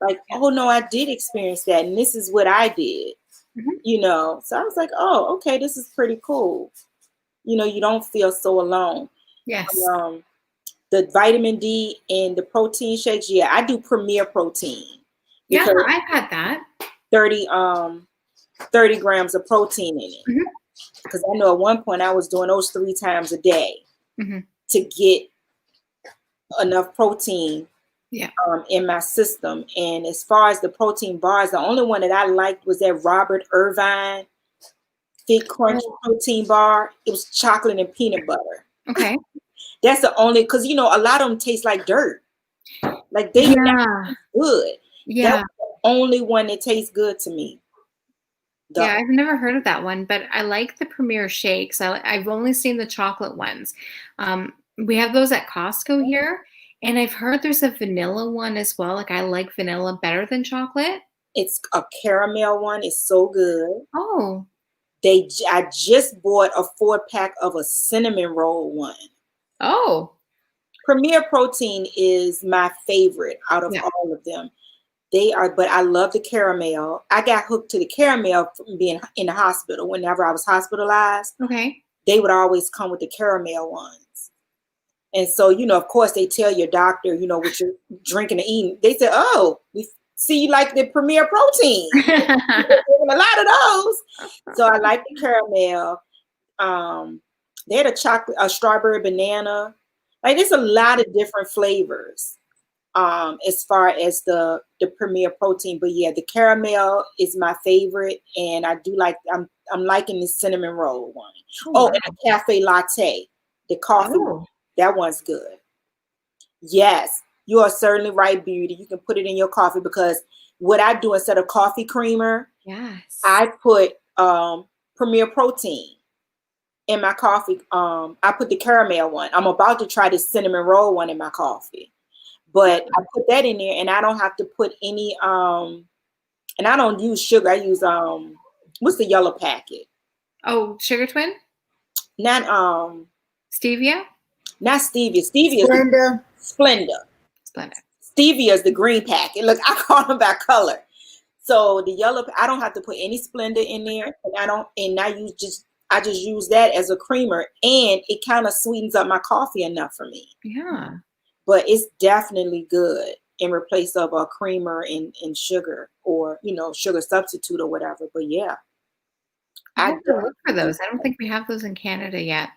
Like, Yeah. oh no, I did experience that, and this is what I did. Mhm. So I was like, oh, okay, this is pretty cool. You don't feel so alone. Yes. Um, the vitamin D and the protein shakes, yeah, I do Premier Protein, Yeah, because I've had that. 30 30 grams of protein in it. Mhm. Because I know at one point I was doing those 3 times a day Mhm. to get enough protein Yeah. in my system. And as far as the protein bars, the only one that I liked was that Robert Irvine Thick Crunch Oh, protein bar. It was chocolate and peanut butter. okay. That's the only, because a lot of them taste like dirt. Like they do not Yeah. taste good. That's Yeah. the only one that tastes good to me. Yeah, I've never heard of that one, but I like the Premier shakes. I've only seen the chocolate ones. We have those at Costco here, and I've heard there's a vanilla one as well. Like I like vanilla better than chocolate. It's a caramel one. It's so good. Oh, I just bought a 4-pack of a cinnamon roll one. oh, Premier Protein is my favorite out of yeah. all of them. But I love the caramel. I got hooked to the caramel from being in the hospital. Whenever I was hospitalized, Okay. they would always come with the caramel ones. And so, of course, they tell your doctor, what you're drinking and eating. They say, oh, we see you like the Premier Protein. A lot of those. So I like the caramel. They had a strawberry banana. Like there's a lot of different flavors as far as the Premier Protein. But yeah, the caramel is my favorite, and I do like I'm liking the cinnamon roll one. Oh, Oh, wow. and the cafe latte, the coffee, Oh, that one's good. Yes, you are certainly right, Beauty. You can put it in your coffee, because what I do instead of coffee creamer, yes. I put Premier Protein in my coffee. I put the caramel one. I'm about to try the cinnamon roll one in my coffee, but I put that in there, and I don't have to put any. And I don't use sugar. I use what's the yellow packet? Oh, Sugar Twin? Not Stevia? not stevia. Stevia is Splenda. Splenda. Splenda. Stevia is the green packet. Look, I call them by color. So the yellow, I don't have to put any Splenda in there, and I just use that as a creamer, and it kind of sweetens up my coffee enough for me. Yeah. But it's definitely good in replace of a creamer and sugar, or sugar substitute or whatever. But yeah, I have to look for those. I don't think we have those in Canada yet.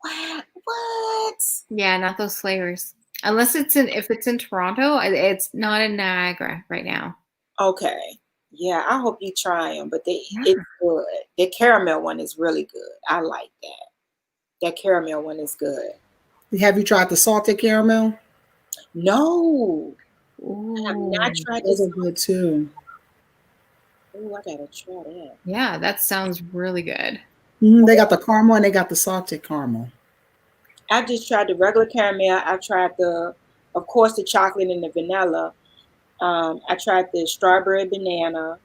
What? Yeah, not those flavors. Unless if it's in Toronto, it's not in Niagara right now. Okay. Yeah, I hope you try them, but it's good. The caramel one is really good. I like that. That caramel one is good. Have you tried the salted caramel? No. Ooh. I have not tried Those this. are good too. Oh, I gotta try that. Yeah, that sounds really good. They got the caramel and they got the salted caramel. I just tried the regular caramel. I tried of course, the chocolate and the vanilla. I tried the strawberry banana.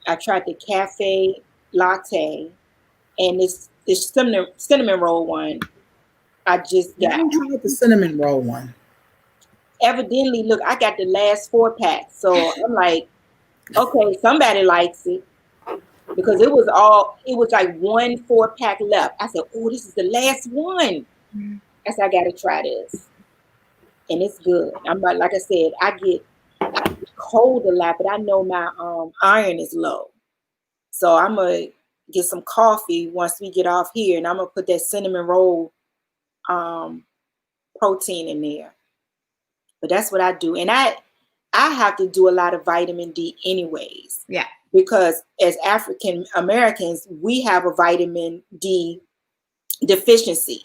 I tried the cafe latte, and this cinnamon roll one. I just I got. haven't tried the cinnamon roll one. Evidently, look, I got the last 4-pack, so I'm like, okay, somebody likes it, because it was like 1 4-pack left. I said, oh, this is the last one. I said, I gotta try this, and it's good. I'm like I said, I get cold a lot, but I know my iron is low, so I'm gonna get some coffee once we get off here, and I'm gonna put that cinnamon roll protein in there. But that's what I do, and I have to do a lot of vitamin D anyways. Yeah. Because as African Americans, we have a vitamin D deficiency.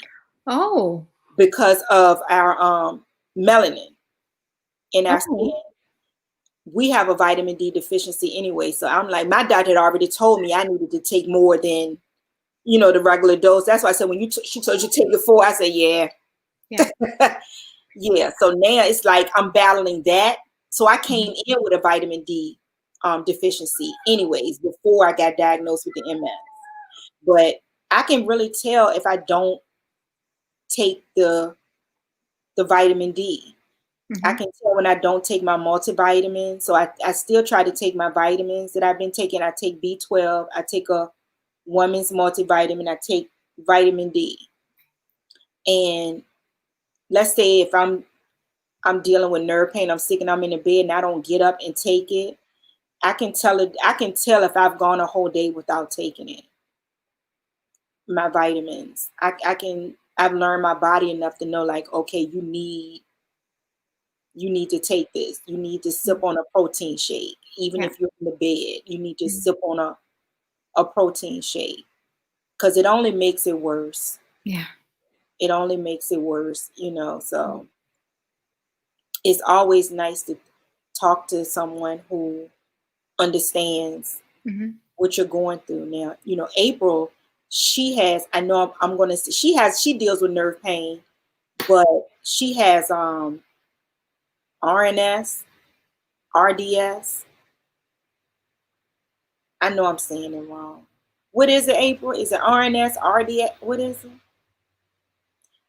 Oh. Because of our melanin in our skin. We have a vitamin D deficiency anyway. So I'm like, my doctor had already told me I needed to take more than, the regular dose. That's why I said, when she told you to take the 4, I said, yeah. Yeah. Yeah. So now it's like I'm battling that. So I came in with a vitamin D deficiency anyways, before I got diagnosed with the MS. But I can really tell if I don't take the vitamin D. I can tell when I don't take my multivitamin. So I still try to take my vitamins that I've been taking. I take B12. I take a woman's multivitamin. I take vitamin D. And let's say if I'm dealing with nerve pain, I'm sick and I'm in the bed and I don't get up and take it, I can tell if I've gone a whole day without taking it. My vitamins. I've learned my body enough to know, like, okay, you need to take this. You need to sip on a protein shake. Even if you're in the bed, you need to sip on a protein shake, because it only makes it worse. Yeah. It only makes it worse, so it's always nice to talk to someone who understands what you're going through now. April, she has, I know I'm going to say, she deals with nerve pain, but she has RNS, RDS. I know I'm saying it wrong. What is it, April? Is it RNS, RDS? What is it?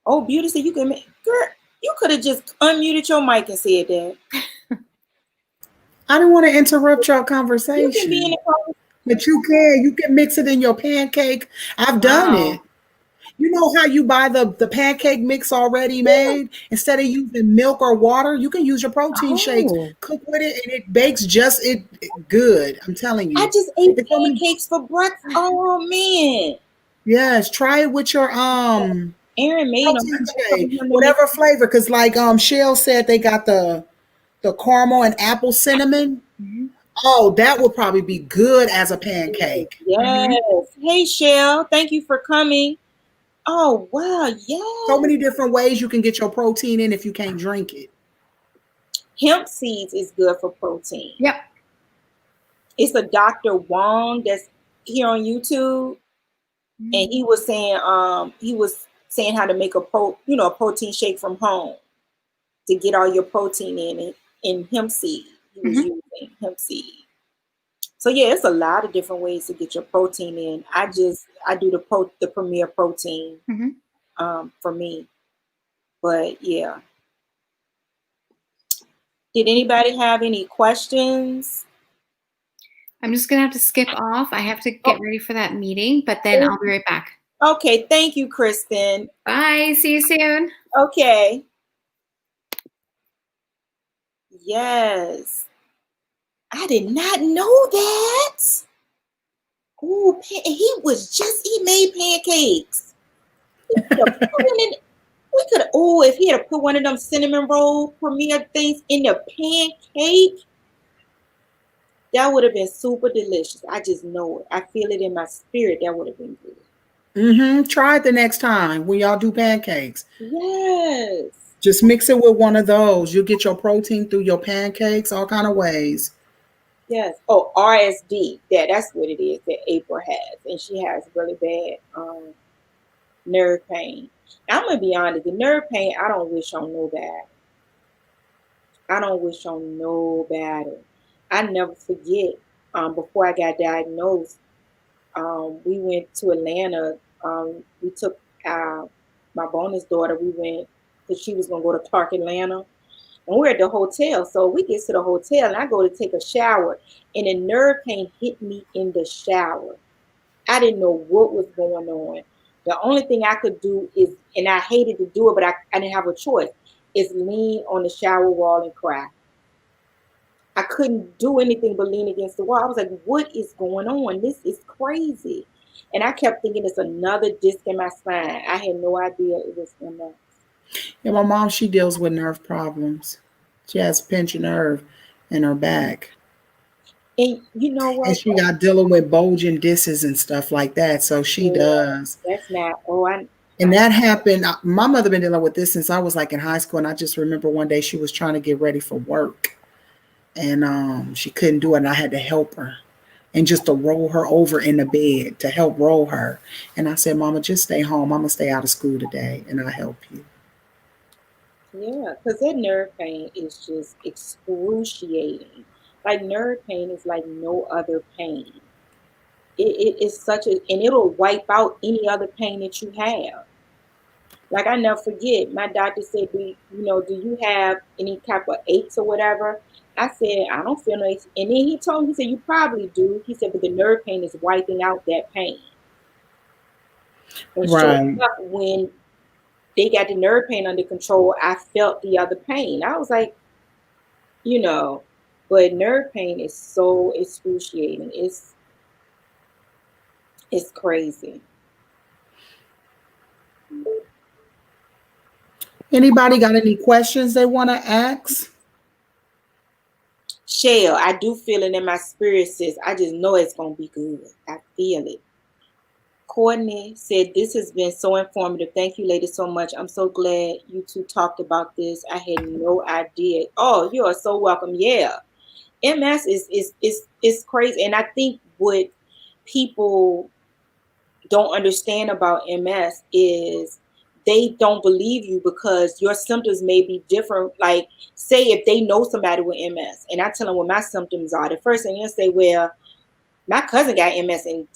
Oh, Beauty said you can make, girl, you could have just unmuted your mic and said that. I didn't want to interrupt your conversation. You can be in the conversation. But you can mix it in your pancake. I've done it. You know how you buy the pancake mix already made? Instead of using milk or water, you can use your protein shakes, cook with it, and it bakes just good. I'm telling you. I just ate pancakes for breakfast. Oh man. Yes, try it with your Aaron made protein shake, whatever flavor. Because like Shell said, they got the caramel and apple cinnamon. Oh, that would probably be good as a pancake. Yes. Hey, Shell. Thank you for coming. Oh, wow. Yeah. So many different ways you can get your protein in if you can't drink it. Hemp seeds is good for protein. Yep. It's a Dr. Wong that's here on YouTube. And he was saying how to make a protein shake from home to get all your protein in hemp seed. He was using hemp seed. So yeah, it's a lot of different ways to get your protein in. I do the Premier Protein Mm-hmm. for me. But yeah, did anybody have any questions? I'm just gonna have to skip off. I have to get Oh, ready for that meeting, but then I'll be right back. okay, thank you, Kristen. Bye. See you soon. Okay. Yes. I did not know that. Ooh, he made pancakes. He could have put it in, if he had put one of them cinnamon roll Premier things in the pancake, that would have been super delicious. I just know it. I feel it in my spirit. That would have been good. Try it the next time when y'all do pancakes. Yes. Just mix it with one of those. You'll get your protein through your pancakes, all kind of ways. Yes. Oh, RSD. That's what it is that April has. And she has really bad nerve pain. I'm gonna be honest, the nerve pain I don't wish on nobody. I don't wish on nobody. I never forget. Before I got diagnosed, we went to Atlanta. We took my bonus daughter. We went because she was gonna go to Clark Atlanta, and we're at the hotel. So we get to the hotel, and I go to take a shower, and a nerve pain hit me in the shower. I didn't know what was going on. The only thing I could do is, and I hated to do it, but I didn't have a choice, is lean on the shower wall and cry. I couldn't do anything but lean against the wall. I was like, what is going on? This is crazy. And I kept thinking it's another disc in my spine. I had no idea it was MS. Yeah, my mom, she deals with nerve problems. She has pinched nerve in her back. And you know And what? she got dealing with bulging discs and stuff like that. So she Yeah, does. that's not, And that happened. My mother been dealing with this since I was like in high school. And I just remember one day she was trying to get ready for work. And she couldn't do it. And I had to help her. And just to roll her over in the bed to help roll her. And I said, Mama, just stay home. I'm going to stay out of school today. And I'll help you. yeah, because that nerve pain is just excruciating. Like nerve pain is like no other pain. It is such a, and it'll wipe out any other pain that you have. Like I never forget, my doctor said, do you have any type of aches or whatever? I said, I don't feel no aches. And then he told me, he said, you probably do. He said, but the nerve pain is wiping out that pain. And sure Right. enough, when they got the nerve pain under control, I felt the other pain. I was like, you know, but nerve pain is so excruciating. It's crazy. Anybody got any questions they want to ask? Shell, I do feel it in my spirit, sis. I just know it's gonna be good. I feel it. Courtney said, this has been so informative. Thank you, ladies, so much. I'm so glad you two talked about this. I had no idea. Oh, you are so welcome. Yeah. MS is crazy. And I think what people don't understand about MS is they don't believe you because your symptoms may be different. Like, say if they know somebody with MS and I tell them what my symptoms are, the first thing they'll say, well, my cousin got MS and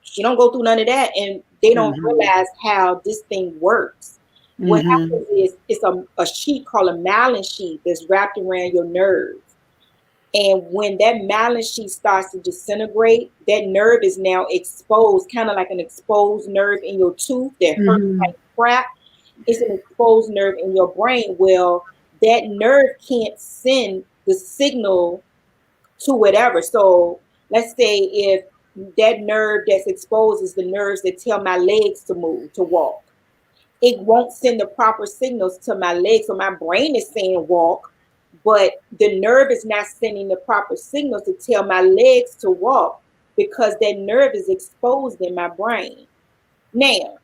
she don't go through none of that. And they don't Mm-hmm. realize how this thing works. What Mm-hmm. happens is it's a sheet called a myelin sheet that's wrapped around your nerve. And when that myelin sheet starts to disintegrate, that nerve is now exposed, kind of like an exposed nerve in your tooth that hurts Mm-hmm. like crap. It's an exposed nerve in your brain. Well, that nerve can't send the signal to whatever. So let's say if that nerve that's exposed is the nerves that tell my legs to move, to walk, it won't send the proper signals to my legs. So my brain is saying walk, but the nerve is not sending the proper signals to tell my legs to walk because that nerve is exposed in my brain. Now,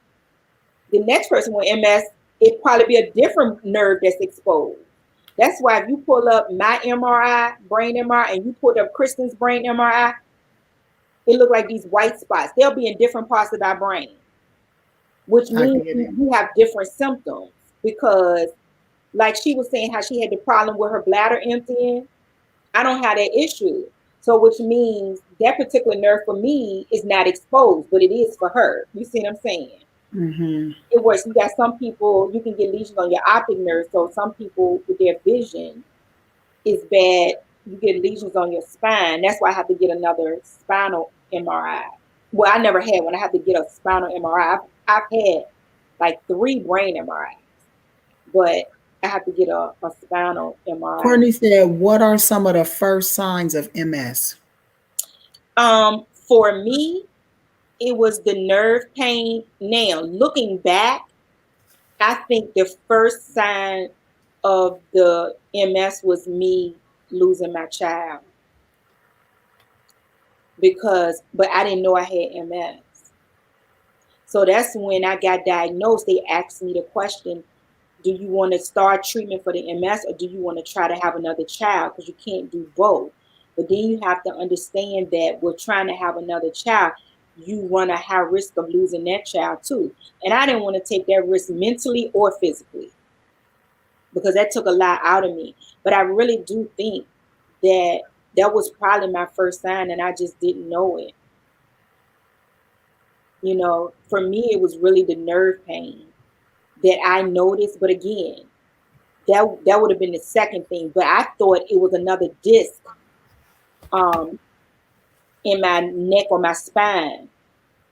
the next person with MS, it probably be a different nerve that's exposed. That's why if you pull up my MRI, brain MRI, and you pull up Kristen's brain MRI, it look like these white spots. They'll be in different parts of our brain, which I means get it. you have different symptoms because like she was saying how she had the problem with her bladder emptying. I don't have that issue. So which means that particular nerve for me is not exposed, but it is for her. You see what I'm saying? Mm-hmm. It works. You got some people, you can get lesions on your optic nerve. So some people with their vision is bad. You get lesions on your spine. That's why I have to get another spinal MRI. Well, I never had one. I have to get a spinal MRI. I've had like 3 brain MRIs, but I have to get a spinal MRI. Courtney said, "What are some of the first signs of MS?" For me, it was the nerve pain. Now, looking back, I think the first sign of the MS was me losing my child but I didn't know I had MS. So that's when I got diagnosed. They asked me the question, do you want to start treatment for the MS or do you want to try to have another child? Because you can't do both. But then you have to understand that we're trying to have another child. You run a high risk of losing that child too. And I didn't want to take that risk mentally or physically because that took a lot out of me. But I really do think that that was probably my first sign and I just didn't know it. You know, for me, it was really the nerve pain that I noticed. But again, that would have been the second thing. But I thought it was another disc um, in my neck or my spine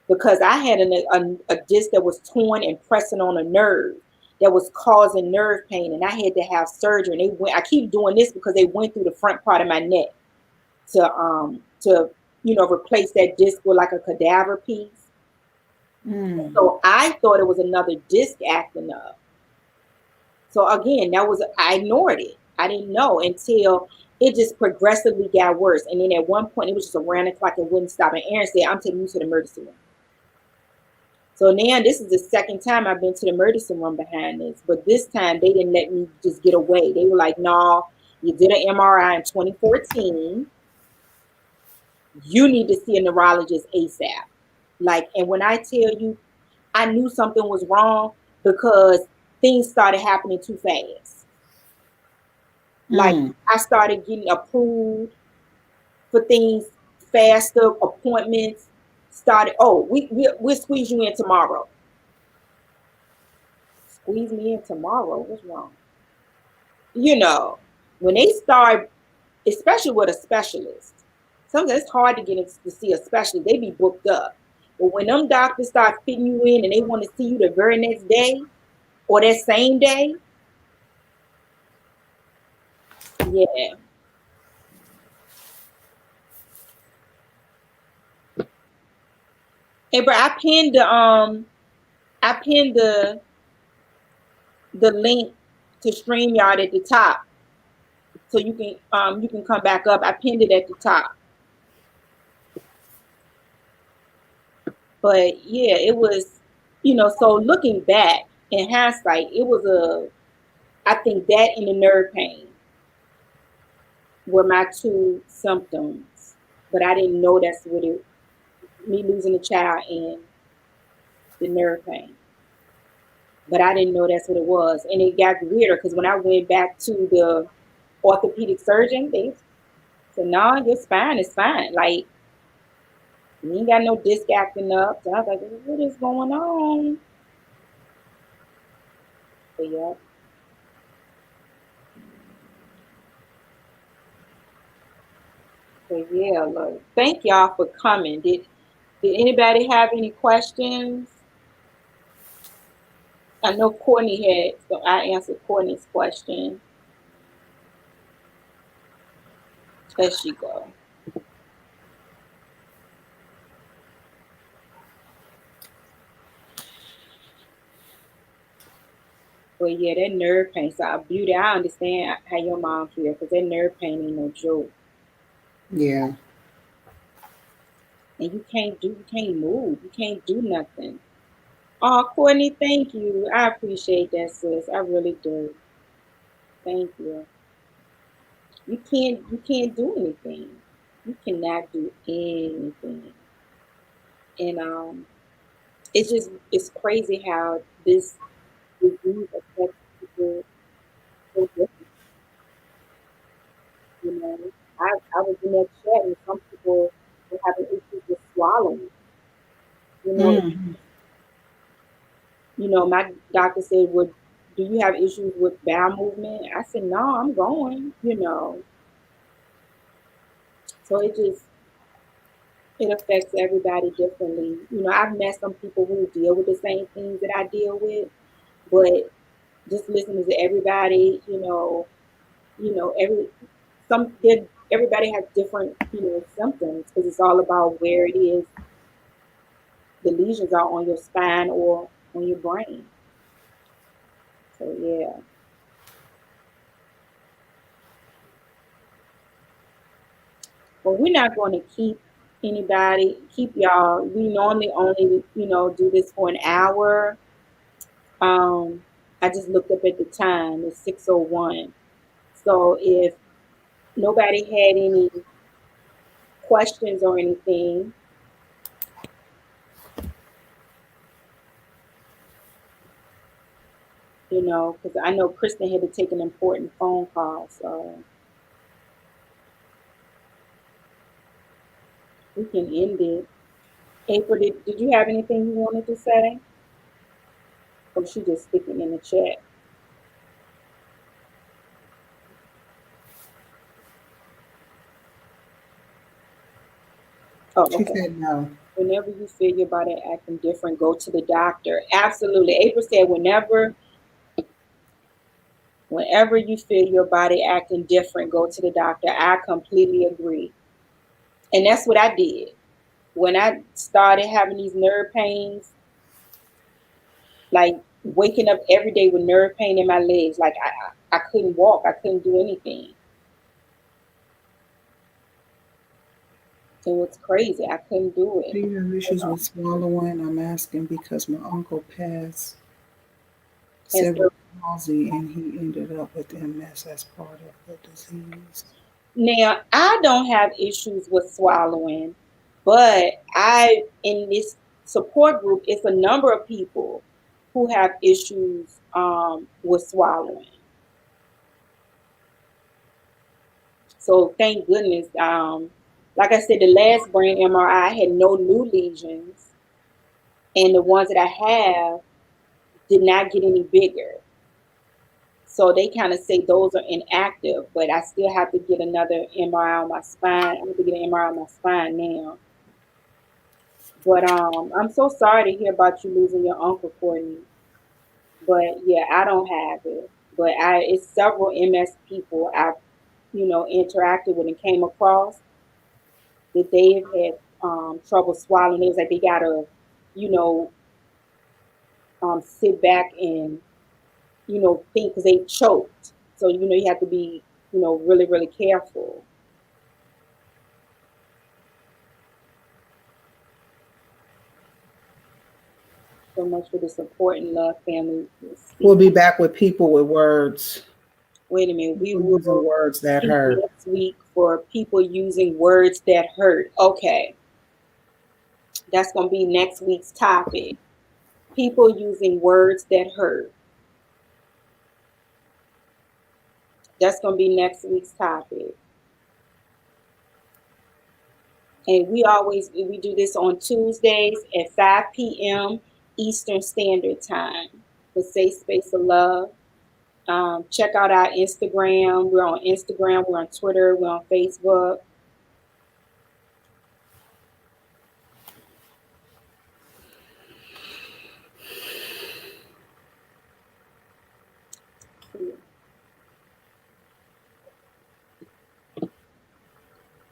because I had a disc that was torn and pressing on a nerve that was causing nerve pain, and I had to have surgery. And they went. I keep doing this because they went through the front part of my neck to replace that disc with like a cadaver piece. Mm. So I thought it was another disc acting up. So again, I ignored it. I didn't know until it just progressively got worse. And then at one point, it was just around the clock. It wouldn't stop. And Aaron said, "I'm taking you to the emergency room." So now this is the second time I've been to the emergency room behind this. But this time they didn't let me just get away. They were like, "No, you did an MRI in 2014. You need to see a neurologist ASAP." Like, and when I tell you, I knew something was wrong because things started happening too fast. Like Mm. I started getting approved for things faster, appointments started. Oh, we'll squeeze you in tomorrow. Squeeze me in tomorrow. What's wrong? You know, when they start, especially with a specialist, sometimes it's hard to get in to see a specialist. They be booked up. But when them doctors start fitting you in and they want to see you the very next day or that same day, yeah. Hey, bro, I pinned the link to StreamYard at the top, so you can come back up. I pinned it at the top. But yeah, it was, so looking back in hindsight, it was I think that and the nerve pain were my 2 symptoms. But I didn't know that's what me losing a child and the nerve pain. But I didn't know that's what it was. And it got weirder because when I went back to the orthopedic surgeon, they said, "No, your spine is fine. Like, you ain't got no disc acting up." So I was like, "What is going on?" But yeah. So yeah, look. Thank y'all for coming. Did anybody have any questions? I know Courtney had, so I answered Courtney's question. There she go. But yeah, that nerve pain. So Beauty, I understand how your mom feels because that nerve pain ain't no joke. Yeah. And you can't move. You can't do nothing. Oh, Courtney, thank you. I appreciate that, sis. I really do. Thank you. You can't do anything. You cannot do anything. And it's crazy how this disease affects people so different. You know, I was in that that, and some people were having issues with swallowing. You know, Mm. my doctor said, "Would do you have issues with bowel movement?" I said, "No, I'm going." So it affects everybody differently. I've met some people who deal with the same things that I deal with, but just listening to everybody, every everybody has different symptoms because it's all about where it is the lesions are on your spine or on your brain. So yeah, but we're not going to keep y'all. We normally only do this for an hour. Um, I just looked up at the time. It's 6:01. So if nobody had any questions or anything, because I know Kristen had to take an important phone call, so we can end it. April, did you have anything you wanted to say? Or she just sticking in the chat? Oh, She okay. said no. Whenever you feel your body acting different, go to the doctor. Absolutely. April said whenever you feel your body acting different, go to the doctor. I completely agree. And that's what I did. When I started having these nerve pains, like waking up every day with nerve pain in my legs, like I couldn't walk, I couldn't do anything. It was crazy. I couldn't do it. Do you have issues with swallowing? I'm asking because my uncle passed And cerebral so palsy and he ended up with MS as part of the disease. now I don't have issues with swallowing, but I in this support group, it's a number of people who have issues with swallowing. So thank goodness. Like I said, the last brain MRI had no new lesions, and the ones that I have did not get any bigger. So they kind of say those are inactive, but I still have to get another MRI on my spine. I have to get an MRI on my spine now. But I'm so sorry to hear about you losing your uncle, Courtney. But yeah, I don't have it. But it's several MS people I've interacted with and came across that they've had trouble swallowing. It was like they gotta, you know, sit back and think because they choked. So you have to be really really careful. So much for the support and love, family. Let's We'll see. be back with people with words. Wait a minute. We People using will words that speak hurt. next week for people using words that hurt. Okay, that's gonna be next week's topic. People using words that hurt. That's gonna be next week's topic. And we do this on Tuesdays at 5 p.m. Eastern Standard Time. The Safe Space of Love. Check out our Instagram. We're on Instagram. We're on Twitter. We're on Facebook.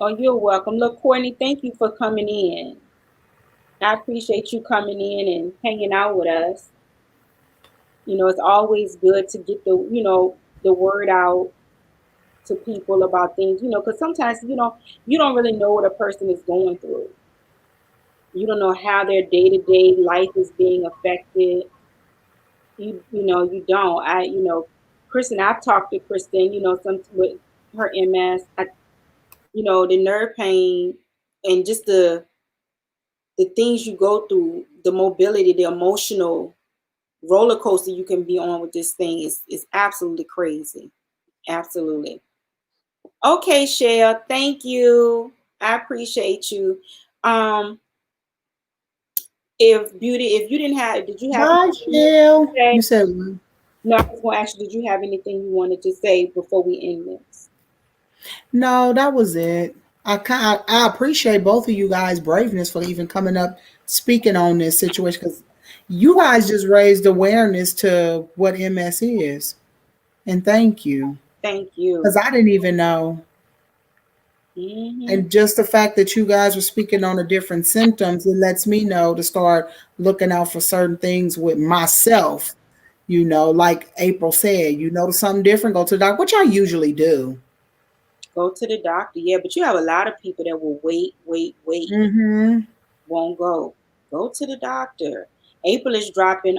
Oh, you're welcome. Look, Courtney, thank you for coming in. I appreciate you coming in and hanging out with us. It's always good to get the word out to people about things, because sometimes, you don't really know what a person is going through. You don't know how their day-to-day life is being affected. You don't. Kristen, I've talked to Kristen, some with her MS, the nerve pain and just the things you go through, the mobility, the emotional roller coaster you can be on with this thing is absolutely crazy. Absolutely. Okay, Shell, thank you. I appreciate you. If Beauty, if you didn't have, did you have Bye, anything you wanted to Shell. say? You said what? No, I was going to ask you, did you have anything you wanted to say before we end this? No, that was it. I appreciate both of you guys' braveness for even coming up speaking on this situation because you guys just raised awareness to what MS is. And thank you. Thank you. Because I didn't even know. Hmm. And just the fact that you guys were speaking on the different symptoms, it lets me know to start looking out for certain things with myself. Like April said, you notice something different, go to the doctor, which I usually do. Go to the doctor. Yeah, but you have a lot of people that will wait, Mm-hmm. won't go. Go to the doctor. April is dropping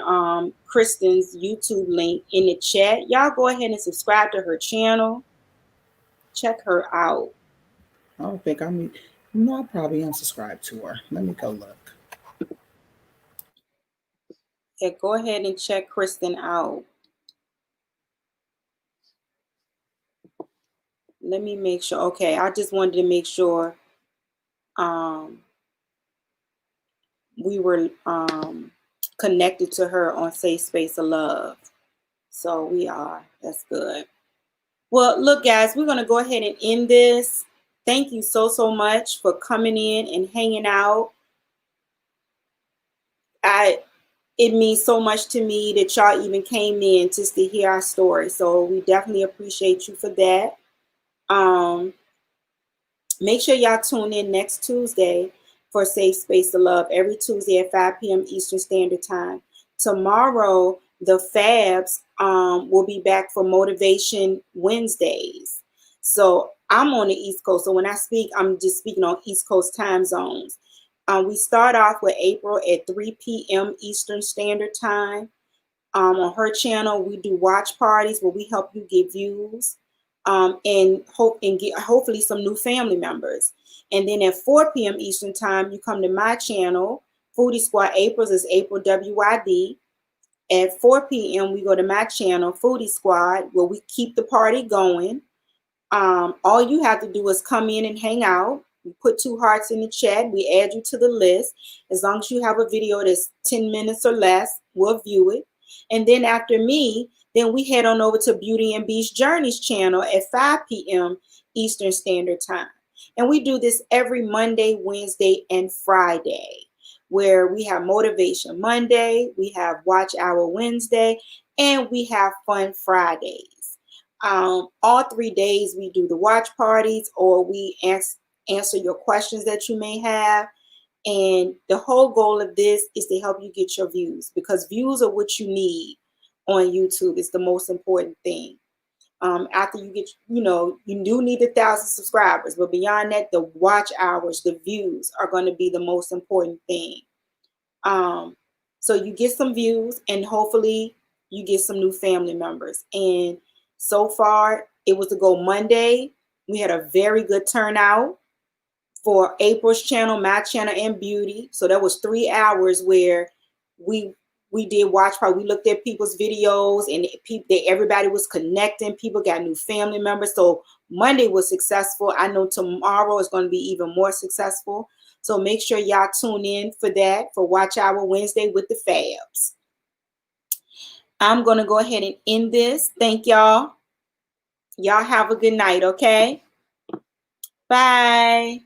Kristen's YouTube link in the chat. Y'all go ahead and subscribe to her channel. Check her out. I don't think I'm. No, I probably unsubscribed to her. Let me go look. Yeah, go ahead and check Kristen out. Let me make sure. Okay, I just wanted to make sure um, we were connected to her on Safe Space of Love. So we are. That's good. Well, look, guys, we're going to go ahead and end this. Thank you so much for coming in and hanging out. It means so much to me that y'all even came in just to hear our story. So we definitely appreciate you for that. Make sure y'all tune in next Tuesday for Safe Space of Love every Tuesday at 5 p.m. Eastern Standard Time. Tomorrow, the Fabs will be back for Motivation Wednesdays. So I'm on the East Coast. So when I speak, I'm just speaking on East Coast time zones. We start off with April at 3 p.m. Eastern Standard Time. On her channel, we do watch parties where we help you get views and get hopefully some new family members. And then at 4 p.m. Eastern Time, you come to my channel, Foodie Squad April's is April WYD. At 4 p.m., we go to my channel, Foodie Squad, where we keep the party going. All you have to do is come in and hang out. We put 2 hearts in the chat. We add you to the list. As long as you have a video that's 10 minutes or less, we'll view it. And then after me, then we head on over to Beauty and Beast Journeys channel at 5 p.m. Eastern Standard Time. And we do this every Monday, Wednesday, and Friday, where we have Motivation Monday, we have Watch Hour Wednesday, and we have Fun Fridays. All 3 days we do the watch parties or we answer your questions that you may have. And the whole goal of this is to help you get your views because views are what you need on YouTube. It's the most important thing. After you get, you do need 1,000 subscribers, but beyond that, the watch hours, the views are going to be the most important thing. So you get some views and hopefully you get some new family members. And so far, it was to go Monday. We had a very good turnout for April's channel, my channel, and Beauty. So that was 3 hours where we did watch party. We looked at people's videos and everybody was connecting. People got new family members. So Monday was successful. I know tomorrow is going to be even more successful. So make sure y'all tune in for that, for Watch Hour Wednesday with the Fabs. I'm going to go ahead and end this. Thank y'all. Y'all have a good night, okay? Bye.